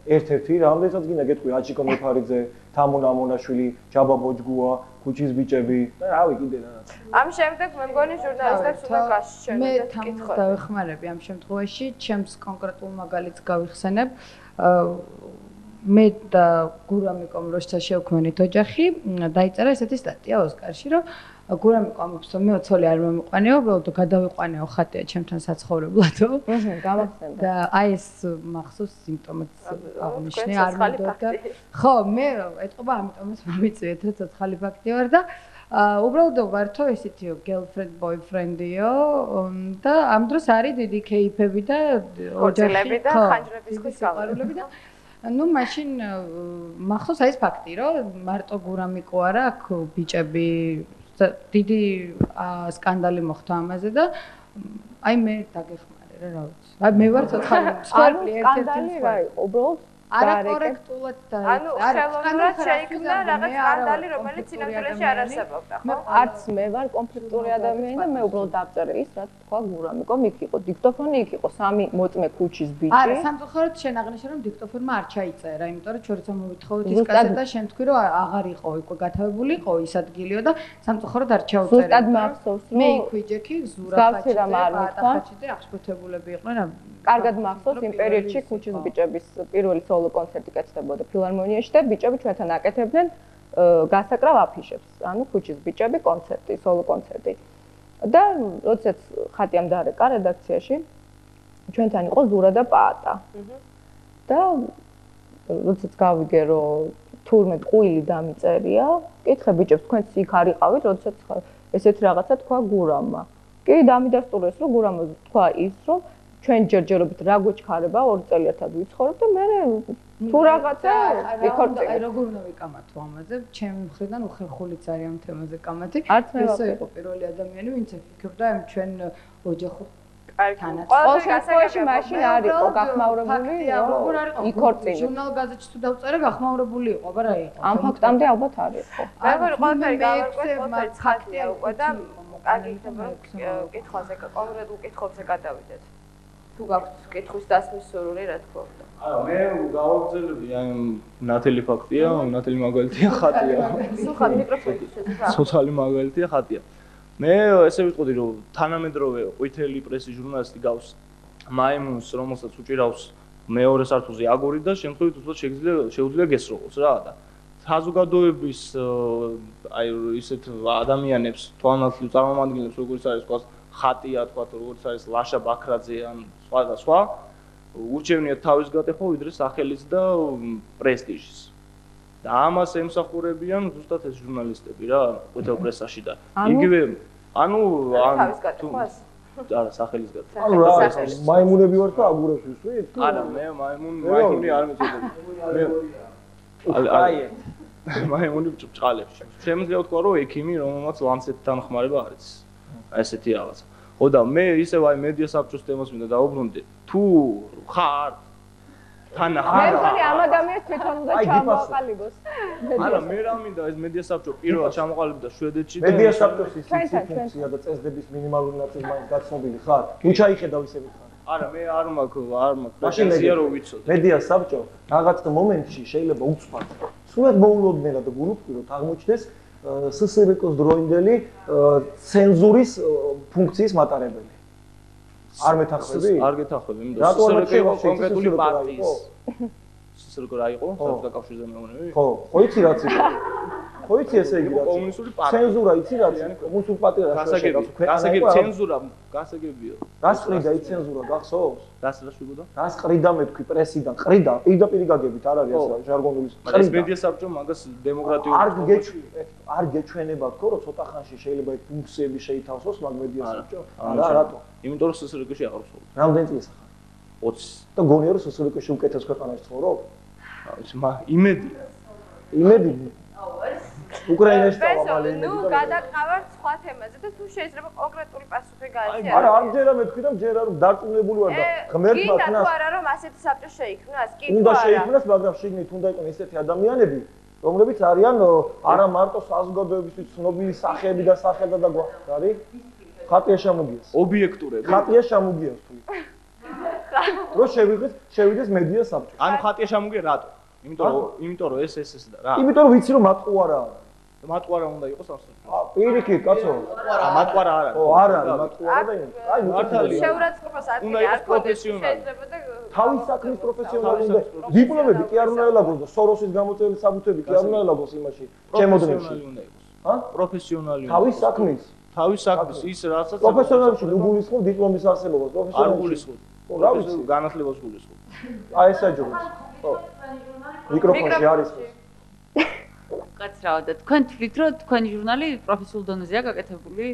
J: ერთ-ერთი რამდენსაც გინდა გეტყვი აჩიკო მეფარიძე, თამუნა ამონაშვილი, ჯაბა ბოჯგუა, ქუჩის ბიჭები და რავი კიდე რაღაც.
A: ამ შემდეგ მე მგონი ჟურნალისტებს უნდა გასჩენოთ
L: მე თამუნას დავეხმარები ამ შემთხვევაში, ჩემს კონკრეტულ მაგალითს გავიხსენებ. მე და გურამიკომ როცა შევქმნით ოჯახი, დაიწერა ესეთი სტატია ოსკარში, რომ გურამიკო ამბობს, რომ მე ოცოლი არ მომიყვანეო, უბრალოდ გადავიყვანეო ხატია ჩემთან საცხოვრებლადო.
K: გამახსენდა.
L: და აი ეს მახსოვს სიმპტომებს აღნიშნე, არ მინდოდა. ხო, მე ეტყობა ამიტომაც მომიწვიეთ, რომ ცოცხალი ფაქტი ვარ და უბრალოდ ვართო ისეთიო girlfriend boyfriend-იო და ამ დროს არის დიდი კეიფები და ოჯახი
A: და ხანჯრების სიყვარულები და
L: ну მაშინ მახსოვს აი ეს ფაქტი რომ მარტო გურამიკო არა აქ ბიჭები დიდი სკანდალი მოხდა ამაზე და აი მე დაგეხმარე რა ვიცი აი მე ვარ ცოცხალი მსხვერპლი
K: სკანდალი რა იყო უბრალოდ
L: არაკორექტულად და
A: ანუ ხელოვნურად შეიქმნა რაღაც სკანდალი, რომელიც სინამდვილეში არ არსებობდა, ხო?
K: არც მე ვარ კონფლიქტური ადამიანი და მე უბრალოდ დავწერე ის, რაც თქვა გურამიკომ, იქ იყო დიქტოფონი, იქ იყო 3 მოწმე ქუჩის ბიჭი.
L: არა, სამწუხაროდ შენ აღნიშნე რომ დიქტოფონმა არ ჩაიწერა, იმიტომ რომ ჩვენც მოვითხოვეთ ის კასეტა, შენ თქვი რომ აღარ იყო უკვე გათავებული იყო ის ადგილიო და სამწუხაროდ არ ჩაუწერე.
K: ზუსტად მახსოვს,
L: მე იქ ვიჯექი ზურაფაჩი და ბატახაჩი და აღშფოთებულები იყვნენ რა.
K: კარგად მახსოვს იმ პერიოდში ქუჩის ბიჭების პირველი სოლო კონცერტი კეთდებოდა ფილარმონიაში და ბიჭები ჩვენთან აკეთებდნენ გასაკრავ აფიშებს. ანუ ქუჩის ბიჭები კონცერტი, სოლო კონცერტი. და როდესაც ხატიამ დარეკა რედაქციაში ჩვენთან იყო ზურა და პაატა. და როდესაც გავიგე რომ თურმე ტყუილი დამიწერია, კითხე ბიჭებს თქვენც იქ არიყავით, როდესაც ესეთ რაღაცა თქვა გურამმა. კი დამიდასტურეს რომ გურამმა თქვა ის რომ ჩვენ ჯერჯერობით რა გვეჩქარება 2 წელი ერთად ვიცხოვრობ და მე თუ რაღაცა ვიქორწინე.
L: აი როგორ უნდა ვიკამათო ამაზე? ჩემი მხრიდან უხერხულიც არის ამ თემაზე კამათი.
K: ეს
L: იყო პირველი ადამიანი, ვინც ეკითხებდა ამ ჩვენ ოჯახო
A: კარგად.
K: ყოველ შემთხვევაში მაშინ არ იყო გახმაურებული,
L: როგორ არ იყო?
K: იქორწინე.
L: ჟურნალ გაზეთში თუ დავწერე გახმაურებული იყო, აბა რა იყო?
K: ამ ფაქტამდე ალბათ არ იყო.
A: როგორ ყველაფერი გავარკვევთ, ყველაფერი ხატია უკვე და კარგი იქნება კითხვაზე, კონკრეტულ კითხვებზე გადავიდეთ. თუ გაქვთ კითხვის დასმის სურვილი, რა თქმა უნდა.
Q: არა, მე გავაგზავნები აი ნათელი ფაქტია, ნათელი მაგალითია ხატია.
A: სულ მიკროფონი შეძახა.
Q: სოციალური მაგალითია ხატია. მე ესე ვიტყოდი რომ თანამედროვე ყვითელი პრესის ჟურნალისტი გავს მაიმუნს, რომელსაც უჭირავს მეორე სართულზე აგური და შემთხვევით უბრალოდ შეუძლია გესროლოს რა და საზოგადოების აი ისეთ ადამიანებს თვალნათლივ წარმომადგენლებს როგორც არის თქვა ხატია თქვა როგორც არის ლაშა ბაქრაძე ან სხვა და სხვა ურჩევნიათ თავის გატეხვა ვიდრე სახელის და პრესტიჟის და ამას ემსახურებიან ზუსტად ეს ჟურნალისტები რა ყვითელ პრესაში და იგივე ანუ
A: თავის გატეხვას
Q: არა სახელის გატეხვა
J: ანუ რა მაიმუნები ვარ და აგურებს ვისვით
Q: არა მე მაიმუნი არ მეწოდები მე მაიმუნი ბჭყალებში შემიძლია ვთქვა რომ ექიმი რომელმაც ლანცეტ თანხმარება არის ესეთი რაღაცა. ხო და მე ისევ აი მედია საბჭოს თემას მინდა დავუბრუნდე. თუ ხარ თანახმარ.
K: მე მგონი ამ ადამიანს თვითონ უნდა ჩამოაყალიბოს.
Q: არა, მე რა მინდა ეს მედია საბჭო პირველად ჩამოყალიბდა შვედეთში და
J: მედია საბჭოს ის ფუნქცია და წესდების მინიმალური ნაწილი მაინც გაცნობილი ხარ. თუ ჩაიხედავ ისევ ხარ.
Q: არა, მე არ მაქვს პრეტენზია რომ ვიცოდე.
J: მედია საბჭო რაღაც მომენტში შეიძლება უცბად. სულად მოულოდნელად გულუბრყვილოდ აღმოჩნდეს ССРК-ს დროინდელი ცენზურის ფუნქციის მატარებელი. არ მეთანხმები?
Q: არ გეთანხმები, იმიტომ რომ ССРК იყო კონკრეტული პარტიის. ССРК რა იყო? საბჭოთა კავშირზე მეუბნები?
J: ხო, ხო იცი რაც იყო. ხო იცი ესე იგი რაც.
Q: კომუნისტური პარტია.
J: ცენზურა იცი რაც? კომუნისტური პარტია რა შეიძლება?
Q: გასაგები ცენზურა, გასაგებია.
J: გასყრიდა ის ცენზურა გახსოვს?
Q: გასყრიდა?
J: გასყრიდა მე თქვი პრესიდან, ყრიდა, პირდაპირ გაგებით არ არის ეს ჟარგონული.
Q: ეს მედია საბჭო მაგას დემოკრატიული
J: არ გეჩვენება თქო რომ ცოტა ხანში შეიძლება ეს ფუნქციები შეითავსოს მაგ მედია საბჭო? არა, რატო?
Q: იმიტომ რომ ССРК-ში აღარ ვცხოვრობ.
J: რამდენი წელი ხარ?
Q: 20.
J: და გონია რომ ССРК-ში უკეთეს ქვეყანაში ცხოვრობ?
Q: იმედი.
J: იმედი. უკრაინაში
A: დავამალე იმედი. ნუ გადაყავართ სხვა თემაზე და თუ შეიძლება კონკრეტული პასუხი გააცი.
J: არა, არ ჯერა მე თქვი და ჯერა რომ დარწმუნებული ვარ და ღმერთმა
A: ქნას. გინდა თუ არა რომ ასეთი საბჭო შეიქმნას? კი თუ არა.
J: უნდა შეიქმნას, მაგრამ შიგნით უნდა იყოს ესეთი ადამიანები, რომლებიც არიან არა მარტო საზოგადოებისთვის ცნობილი სახეები და სახელდა და არის ხატია შემოგიას.
Q: ობიექტურები.
J: ხატია შემოგიას თუ. რო შევიდეს მედია საბჭო.
Q: ანუ ხატია შემოგია რატო? იმიტომ რომ ეს და რა.
J: იმიტომ რომ ვიცი რომ მატყუარა არა.
Q: მატყუარა უნდა იყოს ამ სიტყვას.
J: პირიქით, კაცო.
Q: მატყუარა არა.
J: ო, არა, მატყუარა და აი
A: მართალი. შეურაცხყოფას
Q: უნდა იყოს პროფესიონალი.
J: თავის საქმის პროფესიონალი და დიპლომები კი არ უნდა ელაგოს და სოროსის გამოწვეული საბუთები კი არ უნდა ელაგოს იმაში. ჩემოდნებში.
Q: ჰა? პროფესიონალი.
J: თავის საქმის.
Q: თავის საქმის ის რასაც
J: პროფესიონალში გულისხმობ დიპლომის არსებობას, პროფესიონალში.
Q: არ გულისხმობ.
J: რა ვიცი,
Q: განათლებას გულისხმობ.
J: აი ეს აჯობს. ხო. მიკროფონში არის ეს.
P: კაცრავა და თქვენ თვლით რომ თქვენი ჟურნალი პროფესიულ დონეზეა გაკეთებული?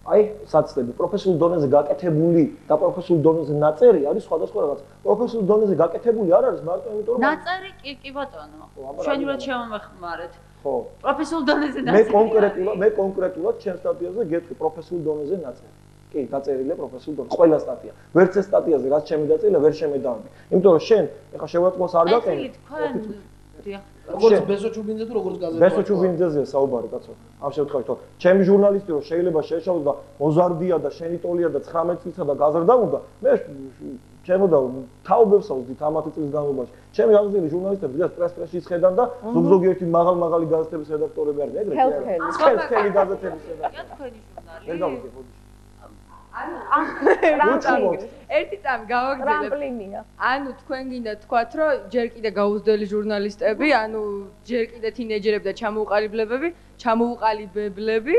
J: აი, საცდები, პროფესიულ დონეზე გაკეთებული და პროფესიულ დონეზე ნაწერი არის სხვადასხვა რაღაც. პროფესიულ დონეზე გაკეთებული არ არის მარტო იმიტომ რომ
P: ნაწერი კი ბატონო. ჩვენ რა შემომეხმარეთ.
J: ხო.
P: პროფესიულ დონეზე ნაწერი.
J: მე კონკრეტულად ჩემ სტატიაზე გეტყვი პროფესიულ დონეზე ნაწერი. კი, დაწერილია პროფესიულ დონეზე. ყველა სტატია. ვერც ეს სტატიაზე რაც ჩემი დაწერილია, ვერ შემედავდი. იმიტომ რომ შენ ეხა შევაწყვას არ გაყენი.
I: როგორც ბესოჩუბინძე თუ როგორც გაზეთი.
J: ბესოჩუბინძეზე საუბარი კაცო. ამ შემთხვევაში თო ჩემი ჟურნალისტი რომ შეიძლება შეეშალოს და მოზარდია და შენი ტოლია და 19 წლისა და გაზრდამუნდა, მე ჩემოდა თაობებს ავზდით ამათი წლის განმავლობაში. ჩემი აღზრდილი ჟურნალისტები დღეს პრესში ხედან და ზოგიერთი მაღალი გაზეთების რედაქტორები არიან, ეგრე. ხელთელი გაზეთების რედაქტორი. ვერ გავიგე ხოდი.
M: ერთი წამი გავაგზავნე. ანუ თქვენ გინდა თქვათ, რომ ჯერ კიდე გაუზრდელი ჟურნალისტები, ანუ ჯერ კიდე თინეიჯერები და ჩამოუყალიბებლები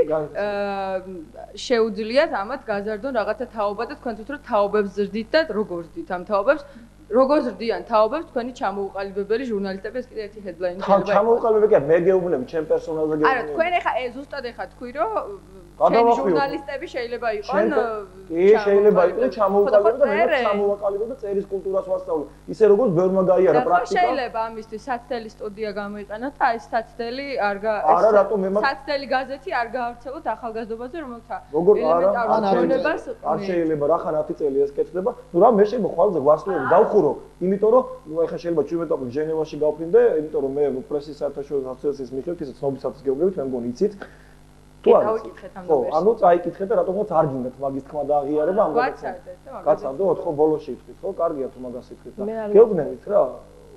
M: შეუძლიათ ამათ გაზარდონ რაღაცა თაობა და თქვენ თვითონ თაობებს ზრდით და როგორ ზრდით ამ თაობებს? როგორ ზრდიან თაობებს თქვენი ჩამოუყალიბებელი ჟურნალისტები? ეს კიდე ერთი headline-ი.
J: ხო, ჩამოუყალიბებელი კი მე გეუბნები ჩემ პერსონალზე გეუბნები.
M: არა, თქვენ ახლა ზუსტად ახლა თქვი, რომ ჩემი ჟურნალისტები შეიძლება იყონ
J: კი შეიძლება იყოს ჩამოუყალიბებული და მე ჩამოვაყალიბებ და წერის კულტურას ვასწავლო. ისე როგორც ბევრმა გაიარა პრაქტიკა.
M: შეიძლება ამისთვის საცდელი სტუდია გამოიყენოთ და ეს საცდელი
J: არა რატომ მე
M: საცდელი გაზეთი არ გაავრცელოთ ახალგაზრდობაზე, რომელთა
J: ელემენტარულ არ შეიძლება რა ხან 10 წელი ეს კეთდება. ნუ რა მე შეიძლება ხვალზე ვარსკვლავები დავხურო, იმიტომ რომ ნუ ეხლა შეიძლება ჩვენეთაყ ჟენევაში გავფრინდე, იმიტომ რომ მე პრესის საერთაშორისო ასოციაციის მიხედვით ისე ცნობისათვის გეუბნებით, მე მგონი იცით. თუ არ
M: დავიკითხეთ ამ
J: ნომერს. ხო, ანუ წაიკითხეთ და რატომღაც არ გინდათ მაგის თქმა და აღიარება ამ გადაცემას. გაცადოთ ხო ბოლოში იტყვით ხო? კარგია თუ მაგას იტყვით და გეუბნებით რა.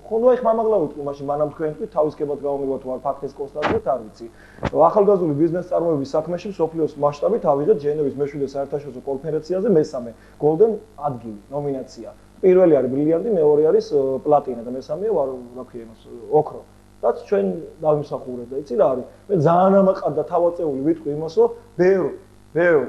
J: ხო ნუ ეხ მამაღლავით თუ მაშინ მანამ თქვენ თქვით თავისკებად გამომიგოთ თუ არ ფაქტის კონსტატაციით არ ვიცი. ახალგაზრდული ბიზნეს წარმოების საქმეში მსოფლიოს მასშტაბით ავიღეთ ჟენევის მე-7 საერთაშორისო კონფერენციაზე მესამე golden ადგილი ნომინაცია. პირველი არის ბრილიანტი, მეორე არის პლატინა და მესამეა რა ქვია იმას ოქრო. რაც ჩვენ დავიმსახურეთ და იცი რა არის? მე ძალიან ამაყად და თავაწეული ვიტყვი იმას, რომ ბევრ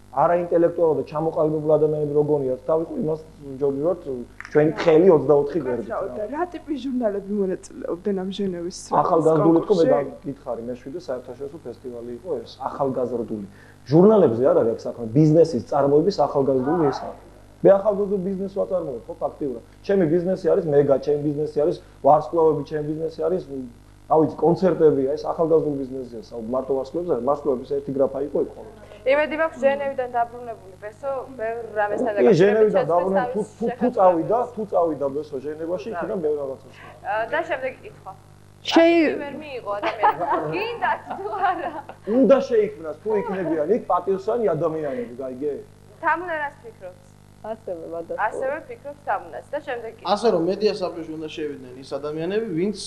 J: არა ინტელექტუალურ და ჩამოყალიბებულ ადამიანები როგორიათ თავი იმას ჯობიროთ ჩვენი თხელი 24 გვერდით.
N: რა ტიპის ჟურნალები მონაწილეობდნენ ამ ჟენევის
J: ახალგაზრდული თქო მე გითხარი მე-7 საერთაშორისო ფესტივალი იყო ეს ახალგაზრდული. ჟურნალებზე არ არის აქ საქმე, ბიზნესის წარმოების ახალგაზრდული ეს არის. მე ახალგაზრდულ ბიზნესს ვაწარმოებ ხო ფაქტიურად. ჩემი ბიზნესი არის მეგა, ჩემი ბიზნესი არის ვარსკვლავები, ჩემი ბიზნესი არის რა ვიცი კონცერტებია, ეს ახალგაზრდულ ბიზნესია, მარტო ვარსკვლავებზე, ვარსკვლავების ერთი გრაფა იყო იქ ხოლმე.
A: იმედი მაქვს ჟენევიდან დაბრუნებული ბესო, ბევრ რამესთან
J: დაკავშირებით. ჟენევიდან დაბრუნებული თუ წავიდა ბესო ჟენევაში, იქიდან ბევრ რაღაცას.
A: და შემდეგ კითხვა. ვერ მიიღო ადამიანი. გინდათ თუ არა?
J: უნდა შეიქმნას თუ იქნებიან იქ პატიოსანი ადამიანები, გაიგე?
A: თამუნა რას ფიქრობს?
K: ასევე ვადასტურებ.
A: ასევე ფიქრობს თამუნას და შემდეგ კი.
I: ასე რომ მედია საფრთხეში უნდა შევიდნენ ის ადამიანები, ვინც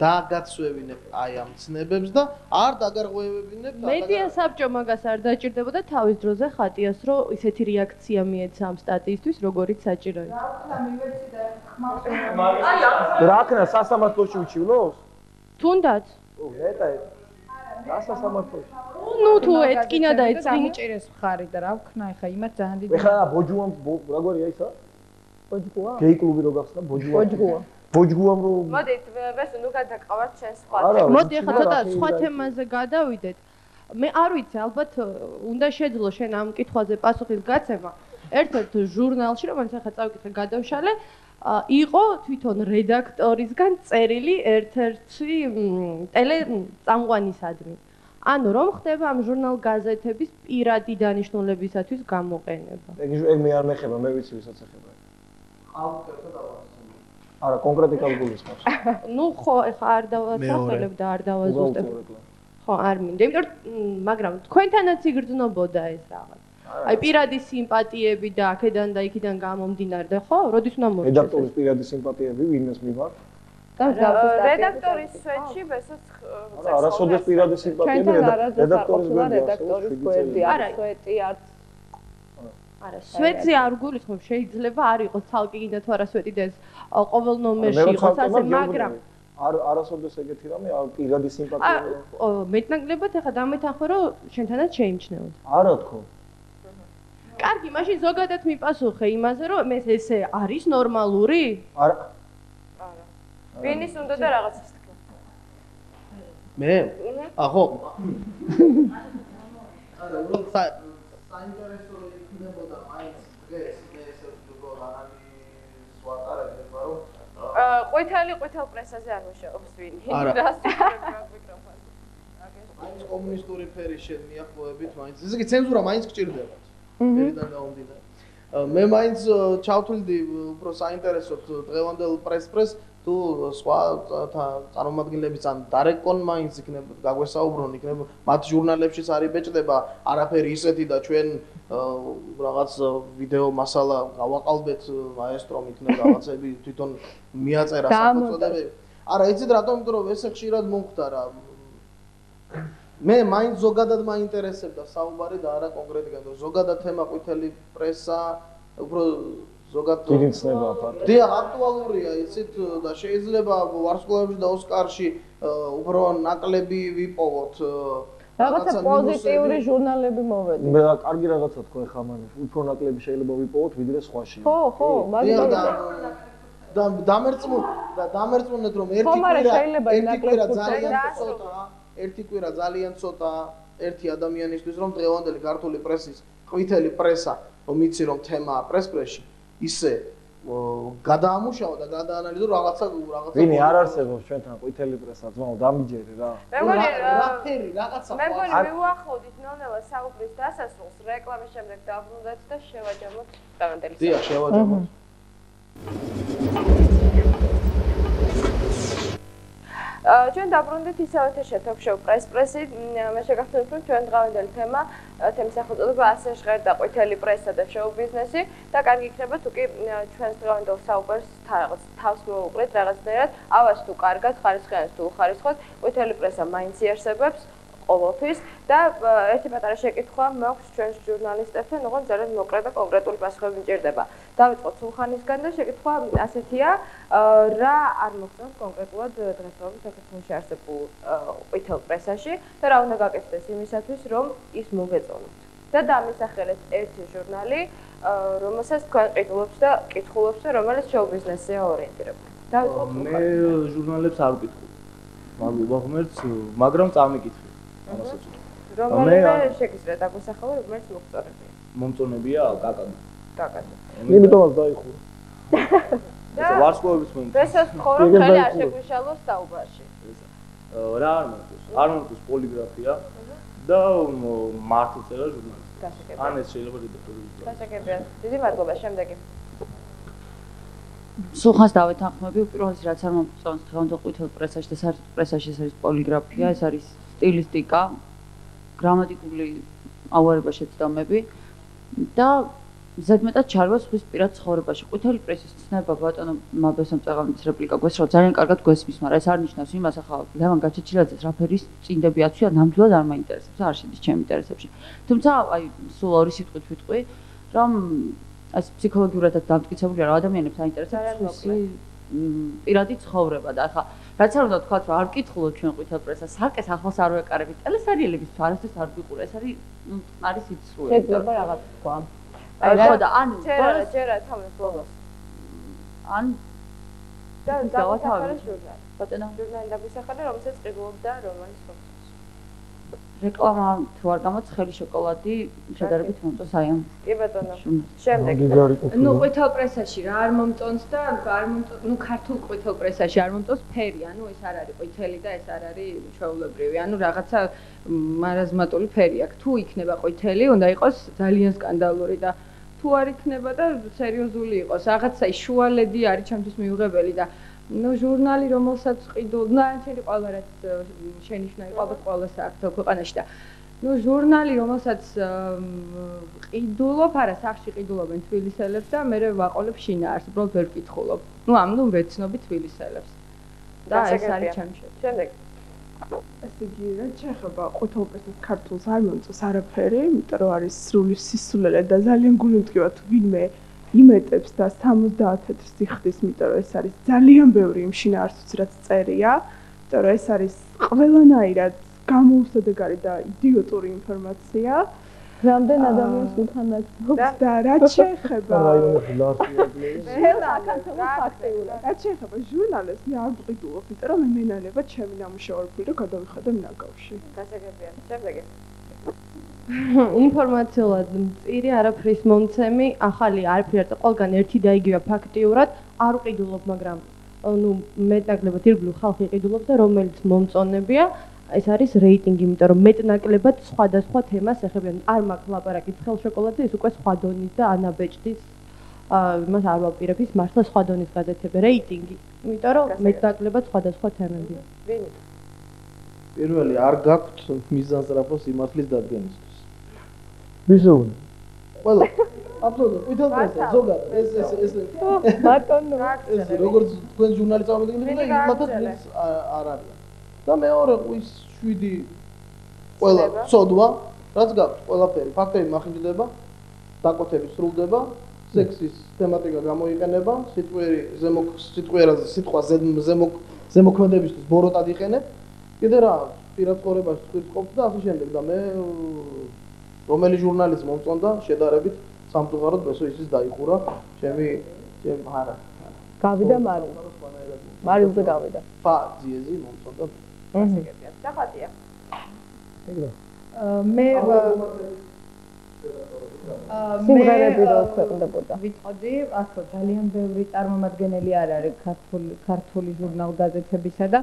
I: დაგაცვევინებ აი ამ ცნებებს და არ დაგარღვევებინებ და
O: მედია საბჭო მაგას არ დაჭირდებოდა თავის დროზე ხატიას, რომ ისეთი რეაქცია მიეცა ამ სტატიისთვის, როგორიც საჭირო იყო.
J: რა ქნა სასამართლოში უჩივლოს?
O: თუნდაც.
J: ნეტა რა სასამართლოში?
O: ნუ თუ ეთკინა და ეწინა
L: ჭირეს მხარი და რა ვქნა ეხა იმათ ძალიან დიდი.
J: ეხლა ბოჯუამ როგორია ისა?
K: ბოჯგუა?
J: გეი კლუბი რო გახსნა
K: ბოჯგუა.
J: ბოჯგუამ რო
A: მოდით ბესო ნუ გადაყავართ ჩვენ სხვა.
O: მოდი ეხლა ცოტა სხვა თემაზე გადავიდეთ. მე არ ვიცი, ალბათ უნდა შეძლო შენ ამ კითხვაზე პასუხის გაცემა. ერთ-ერთ ჟურნალში, რომელიც ახლა წავიკითხე, გადავშალე, იყო თვითონ რედაქტორისგან წერილი ერთ-ერთი ტელეწამყვანისადმი. ანუ რომ ხდება ამ ჟურნალ გაზეთების პირადი დანიშნულებისათვის გამოყენება.
J: ეგ მე არ მეხება, მე ვიცი ვისაც ეხება. არა, კონკრეტიკად გულისხმობს.
O: ნუ ხო, ეხა არ დავასახელებ და არ დავაზუსტებ. ხო, არ მინდა. იმიტომ რომ მაგრამ თქვენთანაც იგრძნობოდა ეს რაღაც. აი პირადი სიმპათიები და აქედან და იქიდან გამომდინარე, ხო? როდის უნდა მოხდეს?
J: რედაქტორის პირადი სიმპათიები ვინმეს მიმართ?
A: რედაქტორის სვეტში ბესოც
J: არასოდეს პირადი სიმპათიები რედაქტორის
K: გვერდი არა სვეტი არც
O: არა სვეტზე არ გულისხმობ შეიძლება არ იყოს თალკი კიდე თუ არა სვეტი და ეს ყოველ ნომერში იყოს ასე მაგრამ
J: არასოდეს ეგეთი რამე პირადი სიმპათიები
O: მეტნაკლებად ახლა დამეთანხმე რომ შენთანაც შეიმჩნეოდ
J: არა თქო
O: კარგი მაშინ ზოგადად მიპასუხე იმაზე რომ ესე არის ნორმალური
J: არა
A: ვინის უნდა და რაღაცას თქვა.
I: მე? ახო. არა, საინტერესო იქნებოდა მაინც დღეს ესეც თუ ანალიზს ვატარებთ, რომ
A: ყვითელი ყვითელ პრესაზე არ მუშაობს ვინი.
I: მაინც კომუნისტური ფერი შემიახლოებით მაინც. ესე იგი ცენზურა მაინც გჭირდებათ. ერიდან გამომდინარე. მე მაინც ჩავთვლიდი უფრო საინტერესოდ დღევანდელ პრეს თუ სხვა წარმომადგენლების ან დარეკონ მაინც იქნება გაგვესაუბრონ იქნება მათ ჟურნალებშიც არის ბეჭდება არაფერი ისეთი და ჩვენ რაღაც ვიდეო მასალა გავაყალბეთ მაესტრომ იქნება რაღაცები თვითონ მიაწერა სახელწოდებები არა იცით რატომ იმიტომ რომ ესე ხშირად მომხდა რა მე მაინც ზოგადად მაინტერესებდა საუბარი და არა კონკრეტულად ზოგადად თემა ყვითელი პრესა უფრო ზოგადად
J: დიდი ცნება ფაქტია.
I: დიახ, აქტუალურია, იცით და შეიძლება ვარსკვლავებში და ოსკარში უფრო ნაკლები ვიპოვოთ.
K: რაღაცა პოზიტიური ჟურნალები მოვედი.
J: მე კარგი რაღაცა თქვა ხა მან, უფრო ნაკლები შეიძლება ვიპოვოთ ვიდრე სხვაში.
K: ხო, მაგრამ
I: და დამერწმუნეთ რომ ერთი კვირა ძალიან ცოტა ერთი ადამიანისთვის რომ დღევანდელი ქართული პრესის ყვითელი პრესა რომ იცი რომ თემაა პრესში ისე გადაამუშავა და გადაანალიზო რაღაცა
J: ვინი არ არსებობს ჩვენთან ყვითელი პრესა ძმაო დამიჯერე რა
A: მე მგონი მივუახლოვდით ნელ-ნელა საუბრის დასასრულს რეკლამის შემდეგ დავბრუნდეთ და შევაჯამოთ დღევანდელი
I: დიახ შევაჯამოთ
A: ჩვენ დაბრუნდით ისევ შეთოქშოუ პრესი მე შეგახსენებთ რომ ჩვენ დღევანდელი თემის სახელწოდება ასე ჟღერდა ყვითელი პრესა და შოუ ბიზნესი და კარგი იქნება თუ კი ჩვენს დღევანდელ საუბარს თავს მოვუყრეთ რაღაცნაირად ავას თუ კარგად ხარისხიანად თუ უხარისხოთ ყვითელი პრესა მაინც იარსებებს ყოველთვის და ერთი პატარა შეკითხვა მაქვს ჩვენს ჟურნალისტებთან, ოღონდ ძალიან მოკლე და კონკრეტული პასუხები მჭირდება. დავიწყოთ სულხანისგან და შეკითხვა ასეთია, რა არ მოხდენს კონკრეტულად დღესდღეობით საქართველოში არსებულ ყვითელ პრესაში და რა უნდა გაკეთდეს იმისათვის, რომ ის მოგეწონოთ. და დამისახელეთ ერთი ჟურნალი, რომელსაც თქვენ ყიდულობთ და კითხულობთ და რომელიც შოუ ბიზნესზეა ორიენტირებული. დავიწყოთ
Q: მე ჟურნალებს არ ვკითხულობ. მაგ მაგრამ წამიკითხე.
A: რომელიმე შეგიძლიათ აგვისახელო, რომელიც მოგწონებია.
Q: მომწონებია კაკადო.
A: კაკადო.
J: იმიტომაც დაიხურა.
Q: ეს ვარსკვლავების მომწონებია.
A: დღესაც ხორო ხელი არ შეგვიშალოს საუბარში.
Q: რა არ მომწონს? არ მომწონს პოლიგრაფია და მართლწერა ჟურნალისტიკა. ან ეს შეიძლება რედაქტორი იყოს.
A: გასაგებია. დიდი მადლობა, შემდეგი.
P: სულხანს დავეთანხმები, უპირველეს რაც არ მომწონს დღევანდელ ყვითელ პრესაში და საერთოდ პრესაში ეს არის პოლიგრაფია, ეს არის სტილისტიკა, გრამატიკული ავარება შეცდომები და ზედმეტად ჩარგვა სხვის პირად ცხოვრებაში. ყვითელი პრესის ცნება ბატონო მაბესომ წაღამის რეპლიკა გვესრა ძალიან კარგად გვესმის, მაგრამ ეს არ ნიშნავს იმას ახლა ლევან გაჩეჩილაძეს რაფერის წინდები აცვია, ნამდვილად არ მაინტერესებს, არ შედის ჩემ ინტერესებში. თუმცა აი სულ ორი სიტყვით ვიტყვი, რომ ეს ფსიქოლოგიურადაც დამტკიცებულია, რომ ადამიანებს აინტერესებს სხვისი პირადი ცხოვრება და ახლა რაც არ უნდა თქვათ, რომ არ ვკითხულობ ჩვენ ყვითელ პრესას, სარკეს ახლოს არ ვეკარებით, ტელესერიალების არასდროს არ ვიყურე, ეს არის სიცრუე.
K: შეიძლება რაღაც თქვა.
P: ხო და ანუ
A: ჯერა თამის ბოლოს.
P: ან
A: და დავათავე ჟურნალი.
P: ბატონო,
A: ჟურნალი დაგვისახადა, რომელსაც ყიდულობდა რომანის ფოთოს.
P: რეკლამა თუ არ გამოც ხელი შოკოლადი შედარებით მომწონს აი ამ.
A: კი ბატონო. შემდეგ.
M: ნუ ყვითელ პრესაში რა არ მომწონს და არ მომწონს, ნუ ქართულ ყვითელ პრესაში არ მომწონს ფერი, ანუ ეს არ არის ყვითელი და ეს არ არის ჩვეულებრივი, ანუ რაღაცა მარაზმატული ფერი აქვს. თუ იქნება ყვითელი, უნდა იყოს ძალიან სკანდალური და თუ არ იქნება და სერიოზული იყოს. რაღაცა შუალედი არის ჩემთვის მიუღებელი და ნუ ჟურნალი რომელსაც ყიდულ, ნუ ან შენი ყველა რაც შენიშნა იყო ყველას აქვს ქვეყანაში და ნუ ჟურნალი რომელსაც ყიდულობ, არა სახში ყიდულობენ თბილისელებს და მე ვაყოლებ შინაარს, უბრალოდ ვერ ვკითხულობ. ნუ ამ ნუ ვეცნობი თბილისელებს. და ეს არის ჩემი შედეგი.
A: შემდეგ
N: ესე იგი, რა შეეხება ყვითელ პრესას ქართულს არ მომწონს არაფერი, იმიტომ რომ არის სრული სისულელე და ძალიან გულმდგება თუ ვინმე იმეტებს და 70 სიხდის, იმიტომ რომ ეს არის ძალიან ბევრი იმ შინაარსიც რაც წერია, იმიტომ რომ ეს არის ყველანაირად გამოუსადეგარი და იდიოტური ინფორმაცია.
K: რამდენ ადამიანს უხანაც
N: და რაც შეეხება რაც შეეხება ჟურნალებს მე არ ვყიდულობ, იმიტომ რომ მე მენება ჩემი ნამუშევრები და გადავიხადე მინაგავში.
A: გასაგებია. შემდეგი.
O: ინფორმაციულად მწირი არაფრის მომცემი, ახალი არაფერი ყველგან ერთი და იგივე ფაქტიურად არ ვყიდულობ, მაგრამ ну მეტნაკლებად ირგვლივ ხალხი ყიდულობს და რომელიც მომწონებია, ეს არის რეიტინგი, იმიტომ რომ მეტნაკლებად სხვადასხვა თემას ეხებიან. არ მაქვს ლაპარაკი ცხელ შოკოლადზე, ეს უკვე სხვა დონის და ანაბეჭდის იმას არ ვაპირებ, ის მართლა სხვა დონის გაზეთები, რეიტინგი, იმიტომ რომ მეტნაკლებად სხვადასხვა თემებია.
H: ვინ?
I: პირველი არ გაქვთ მიზანსწრაფო სიმართლის დადგენისთვის.
J: ვისო უნდა?
I: ყველა აბსოლუტურად ვითელ პრესა ზოგადად ეს
O: ბატონო
I: ეს როგორც თქვენ ჟურნალის წარმომადგენელი და იმათაც არ არის. და მეორე ის 7 ყველა ცოდვა რაც გაქვთ ყველაფერი ფაქტები მახინჯდება დაკოთები სრულდება სექსის თემატიკა გამოიყენება სიტყვა ზემოქმედებისთვის ბოროტად იყენებ კიდე რა პირად ცხოვრებაში თქვით და ასე შემდეგ და მე რომელი ჟურნალისტი მომწონდა შედარებით სამწუხაროდ ესო ისიც დაიხურა ჩემი არა
K: გავიდა მარილზე გავიდა
I: ფა ძიეზი მომწონდა
A: დახატია
L: მე
K: სიმღერები რო ქვეყნდებოდა
L: ვიტყოდი ასე ძალიან ბევრი წარმომადგენელი არ არის ქართული ჟურნალ-გაზეთებისა და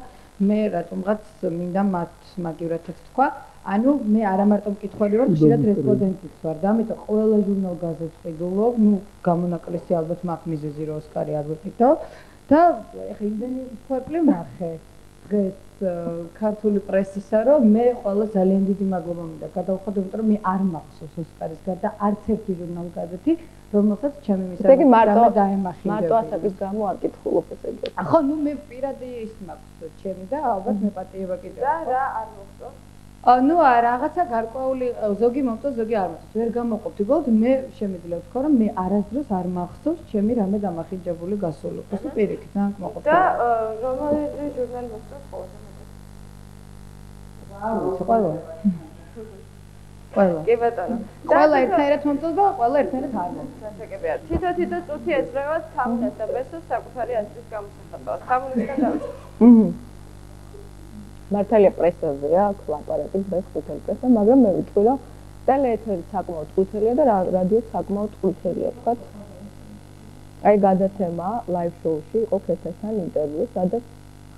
L: მე რატომღაც მინდა მათ მაგივრათაც თქვა ანუ მე არა მარტო მკითხველი ვარ, ხშირად რესპონდენტიც ვარ და ამიტომ ყველა ჟურნალ-გაზეთს ვყიდულობ, ну გამონაკლისი ალბათ მაქვს მიზეზი რომ ოსკარი არ ვიყიდო და ეხლა იმდენი ქვეყნი ვნახე დღეს ქართული პრესისა რომ მე ყველა ძალიან დიდი მადლობა მინდა გადავხადო, იმიტომ რომ მე არ მახსოვს ოსკარის გარდა არც ერთი ჟურნალ-გაზეთი რომელსაც ჩემი მისამართი დაემახინებოდა.
K: მარტო ასაკის გამო არ კითხულობ ესე იგი.
L: ხო, ну მე პირადი ის მაქვს ჩემი და ალბათ მე პატიება კიდევ.
A: და რა არ მოხდა?
L: ну რაღაცა გარკვეული ზოგი მომწონს, ზოგი არ მომწონს. ვერ გამოყოფთ, უბრალოდ მე შემიძლია ვთქვა, რომ მე არასდროს არ მახსოვს ჩემი რამე დამახინჯებული გასული. ხო, პირიქით, ძალიან მოყოფთ.
A: და რომელი ჟურნალი მოსწონს ყველაზე მეტად?
L: ყველა. ყველა.
A: კი ბატონო.
L: ყველა ერთნაირად მომწონს და ყველა ერთნაირად არ მომწონს.
A: გასაგებია. თითო წუთი ეძღებათ თამუნას და ბესოს საკუთარი აზრის გამოსახატავად. თამუნისგან დავიწყოთ.
K: მართალია პრესაზეა, აქ ლაპარაკი დღეს ყვითელი პრესა, მაგრამ მე ვიტყვი რომ ტელეეთერი საკმაოდ ყვითელია და რადიო საკმაოდ ყვითელია, თქვა. აი გადაცემა ლაივ შოუში იყო ქეთასთან ინტერვიუ, სადაც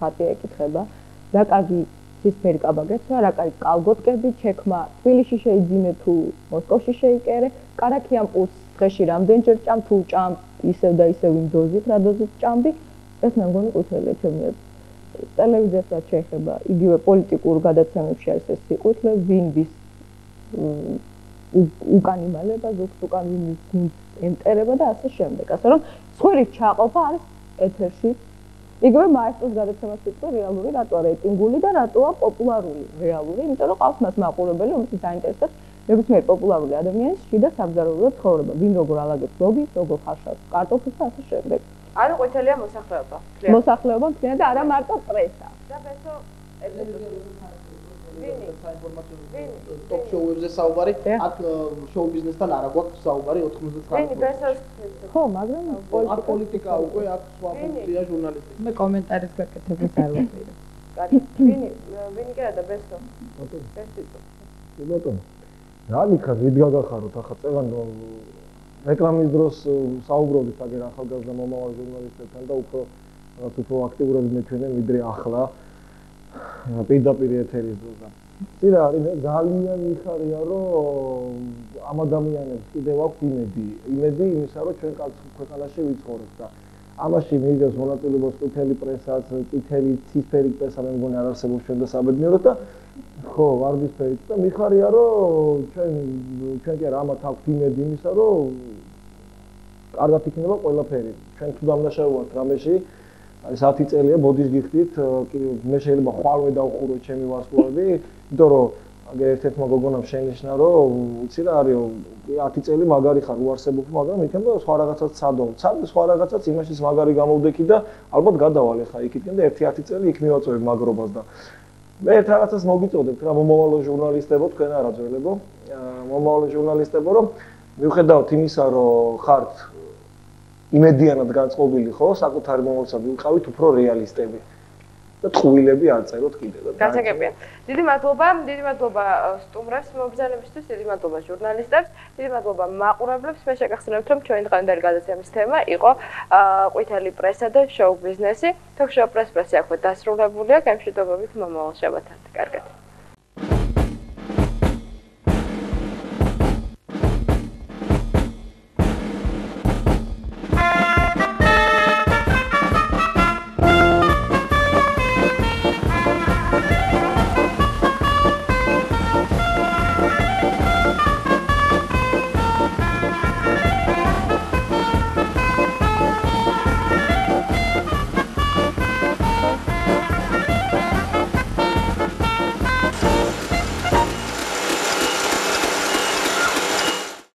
K: ხატი ეკითხება, რა კარგი ცისფერი კაბაგეც, რა კარგი კალგოტკები, ჩექმა თბილისში შეიძინე თუ მოსკოვში შეიკერე, კარაქიამ პულს დღეში რამდენჯერ ჭამ თუ ჭამ ისევ და ისევ იმ დოზით, რა დოზით ჭამდი, ეს მე მგონი ყვითელია ჩემი ტელევიზიასაც შეეხება იგივე პოლიტიკურ გადაცემებში არის ეს სიყვარული ვინ ვის უკან იმალება ზოგს უკან ვინ გუნდს ენტერება და ასე შემდეგ ასე რომ სხვერი ჩაყოფა არის ეთერში იგივე მაესტროს გადაცემას სიტყვა რეალური რატოა რეიტინგული და რატოა პოპულარული რეალური იმიტომ რომ ყავს მას მაყურებელი რომელსაც დაინტერესებს ნებისმიერ პოპულარული ადამიანის შიდა სამზარეულო ცხოვრება ვინ როგორ ალაგებს ლოგის როგორ ხარშავს კარტოფილს და ასე შემდეგ
A: ანუ ყვითელია მოსახლეობა.
K: მოსახლეობა მთლიანად და არა მარტო პრესა.
A: და ბესო
I: ტოქ-შოუებზე საუბარი, აქ შოუ ბიზნესთან არა გვაქვს საუბარი 99%.
K: ხო, მაგრამ
I: პოლიტიკა უკვე აქ სხვა ფუნქცია ჟურნალისტიკა.
L: მე კომენტარის გაკეთებას არ ვაპირებ.
A: კარგი. ვინი გერა და ბესო.
J: ბატონო. რა მიქარ, ვით გაგახაროთ ახლა წევან რეკლამის დროს საუბრობთ აგერ ახალგაზრდა მომავალ ჟურნალისტებთან და უფრო აქტიურად მეჩვენენ ვიდრე ახლა პირდაპირ ეთერის დროს. წირა არის მე ძალიან მიხარია რომ ამ ადამიანებს კიდევ აქვს იმედი იმისა რომ ჩვენ კაც ქვეყანაში ვიცხოვრობთ და ამაში მიიღებს მონაწილეობას ყვითელი პრესაც, ყვითელი ცისფერი პრესა მე მგონი არ არსებობს ჩვენ და საბედნიეროდ და ხო, ვარდისფერიც და მიხარია რომ ჩვენ კი არა ამათ აქვს იმედი იმისა რომ კარგად იქნება ყველაფერი. ჩვენ თუ დამნაშავებთ რამეში აი 10 წელია ბოდის გიხდით, მე შეიძლება ხვალვე დავხურო ჩემი ვარსკვლავები, იმიტომ რომ აგერ ერთ-ერთმა გოგონამ შენიშნა რომ ვიცი რა არის 10 წელი მაგარი ხარ უარსებობ, მაგრამ იქნება სხვა რაღაცაც ცადო. სხვა რაღაცაც იმაშიც მაგარი გამოვდექი და ალბათ გადავალ ახლა იქიდან და 1-10 წელი იქ მივაწევებ მაგრობას და მე ერთ რაღაცას მოგიწოდებთ რა მომავალო ჟურნალისტებო თქვენ არა ძველებო მომავალო ჟურნალისტებო რომ მიუხედავთ იმისა რომ ხართ იმედიანად განწყობილი ხო საკუთარი მომავალსა ვიყავით უფრო რეალისტები და ტყუილები არ წეროთ კიდე და
A: გასაგებია. დიდი მადლობა სტუმრებს მობრძანებისთვის, დიდი მადლობა ჟურნალისტებს, დიდი მადლობა მაყურებლებს. მე შეგახსენებთ, რომ ჩვენი დღევანდელი გადაცემის თემა იყო ყვითელი პრესა და შოუ ბიზნესი. თოქ-შოუ პრესი აქვე დასრულებულია. გამშვიდობებით მომავალ შაბათამდე. კარგად.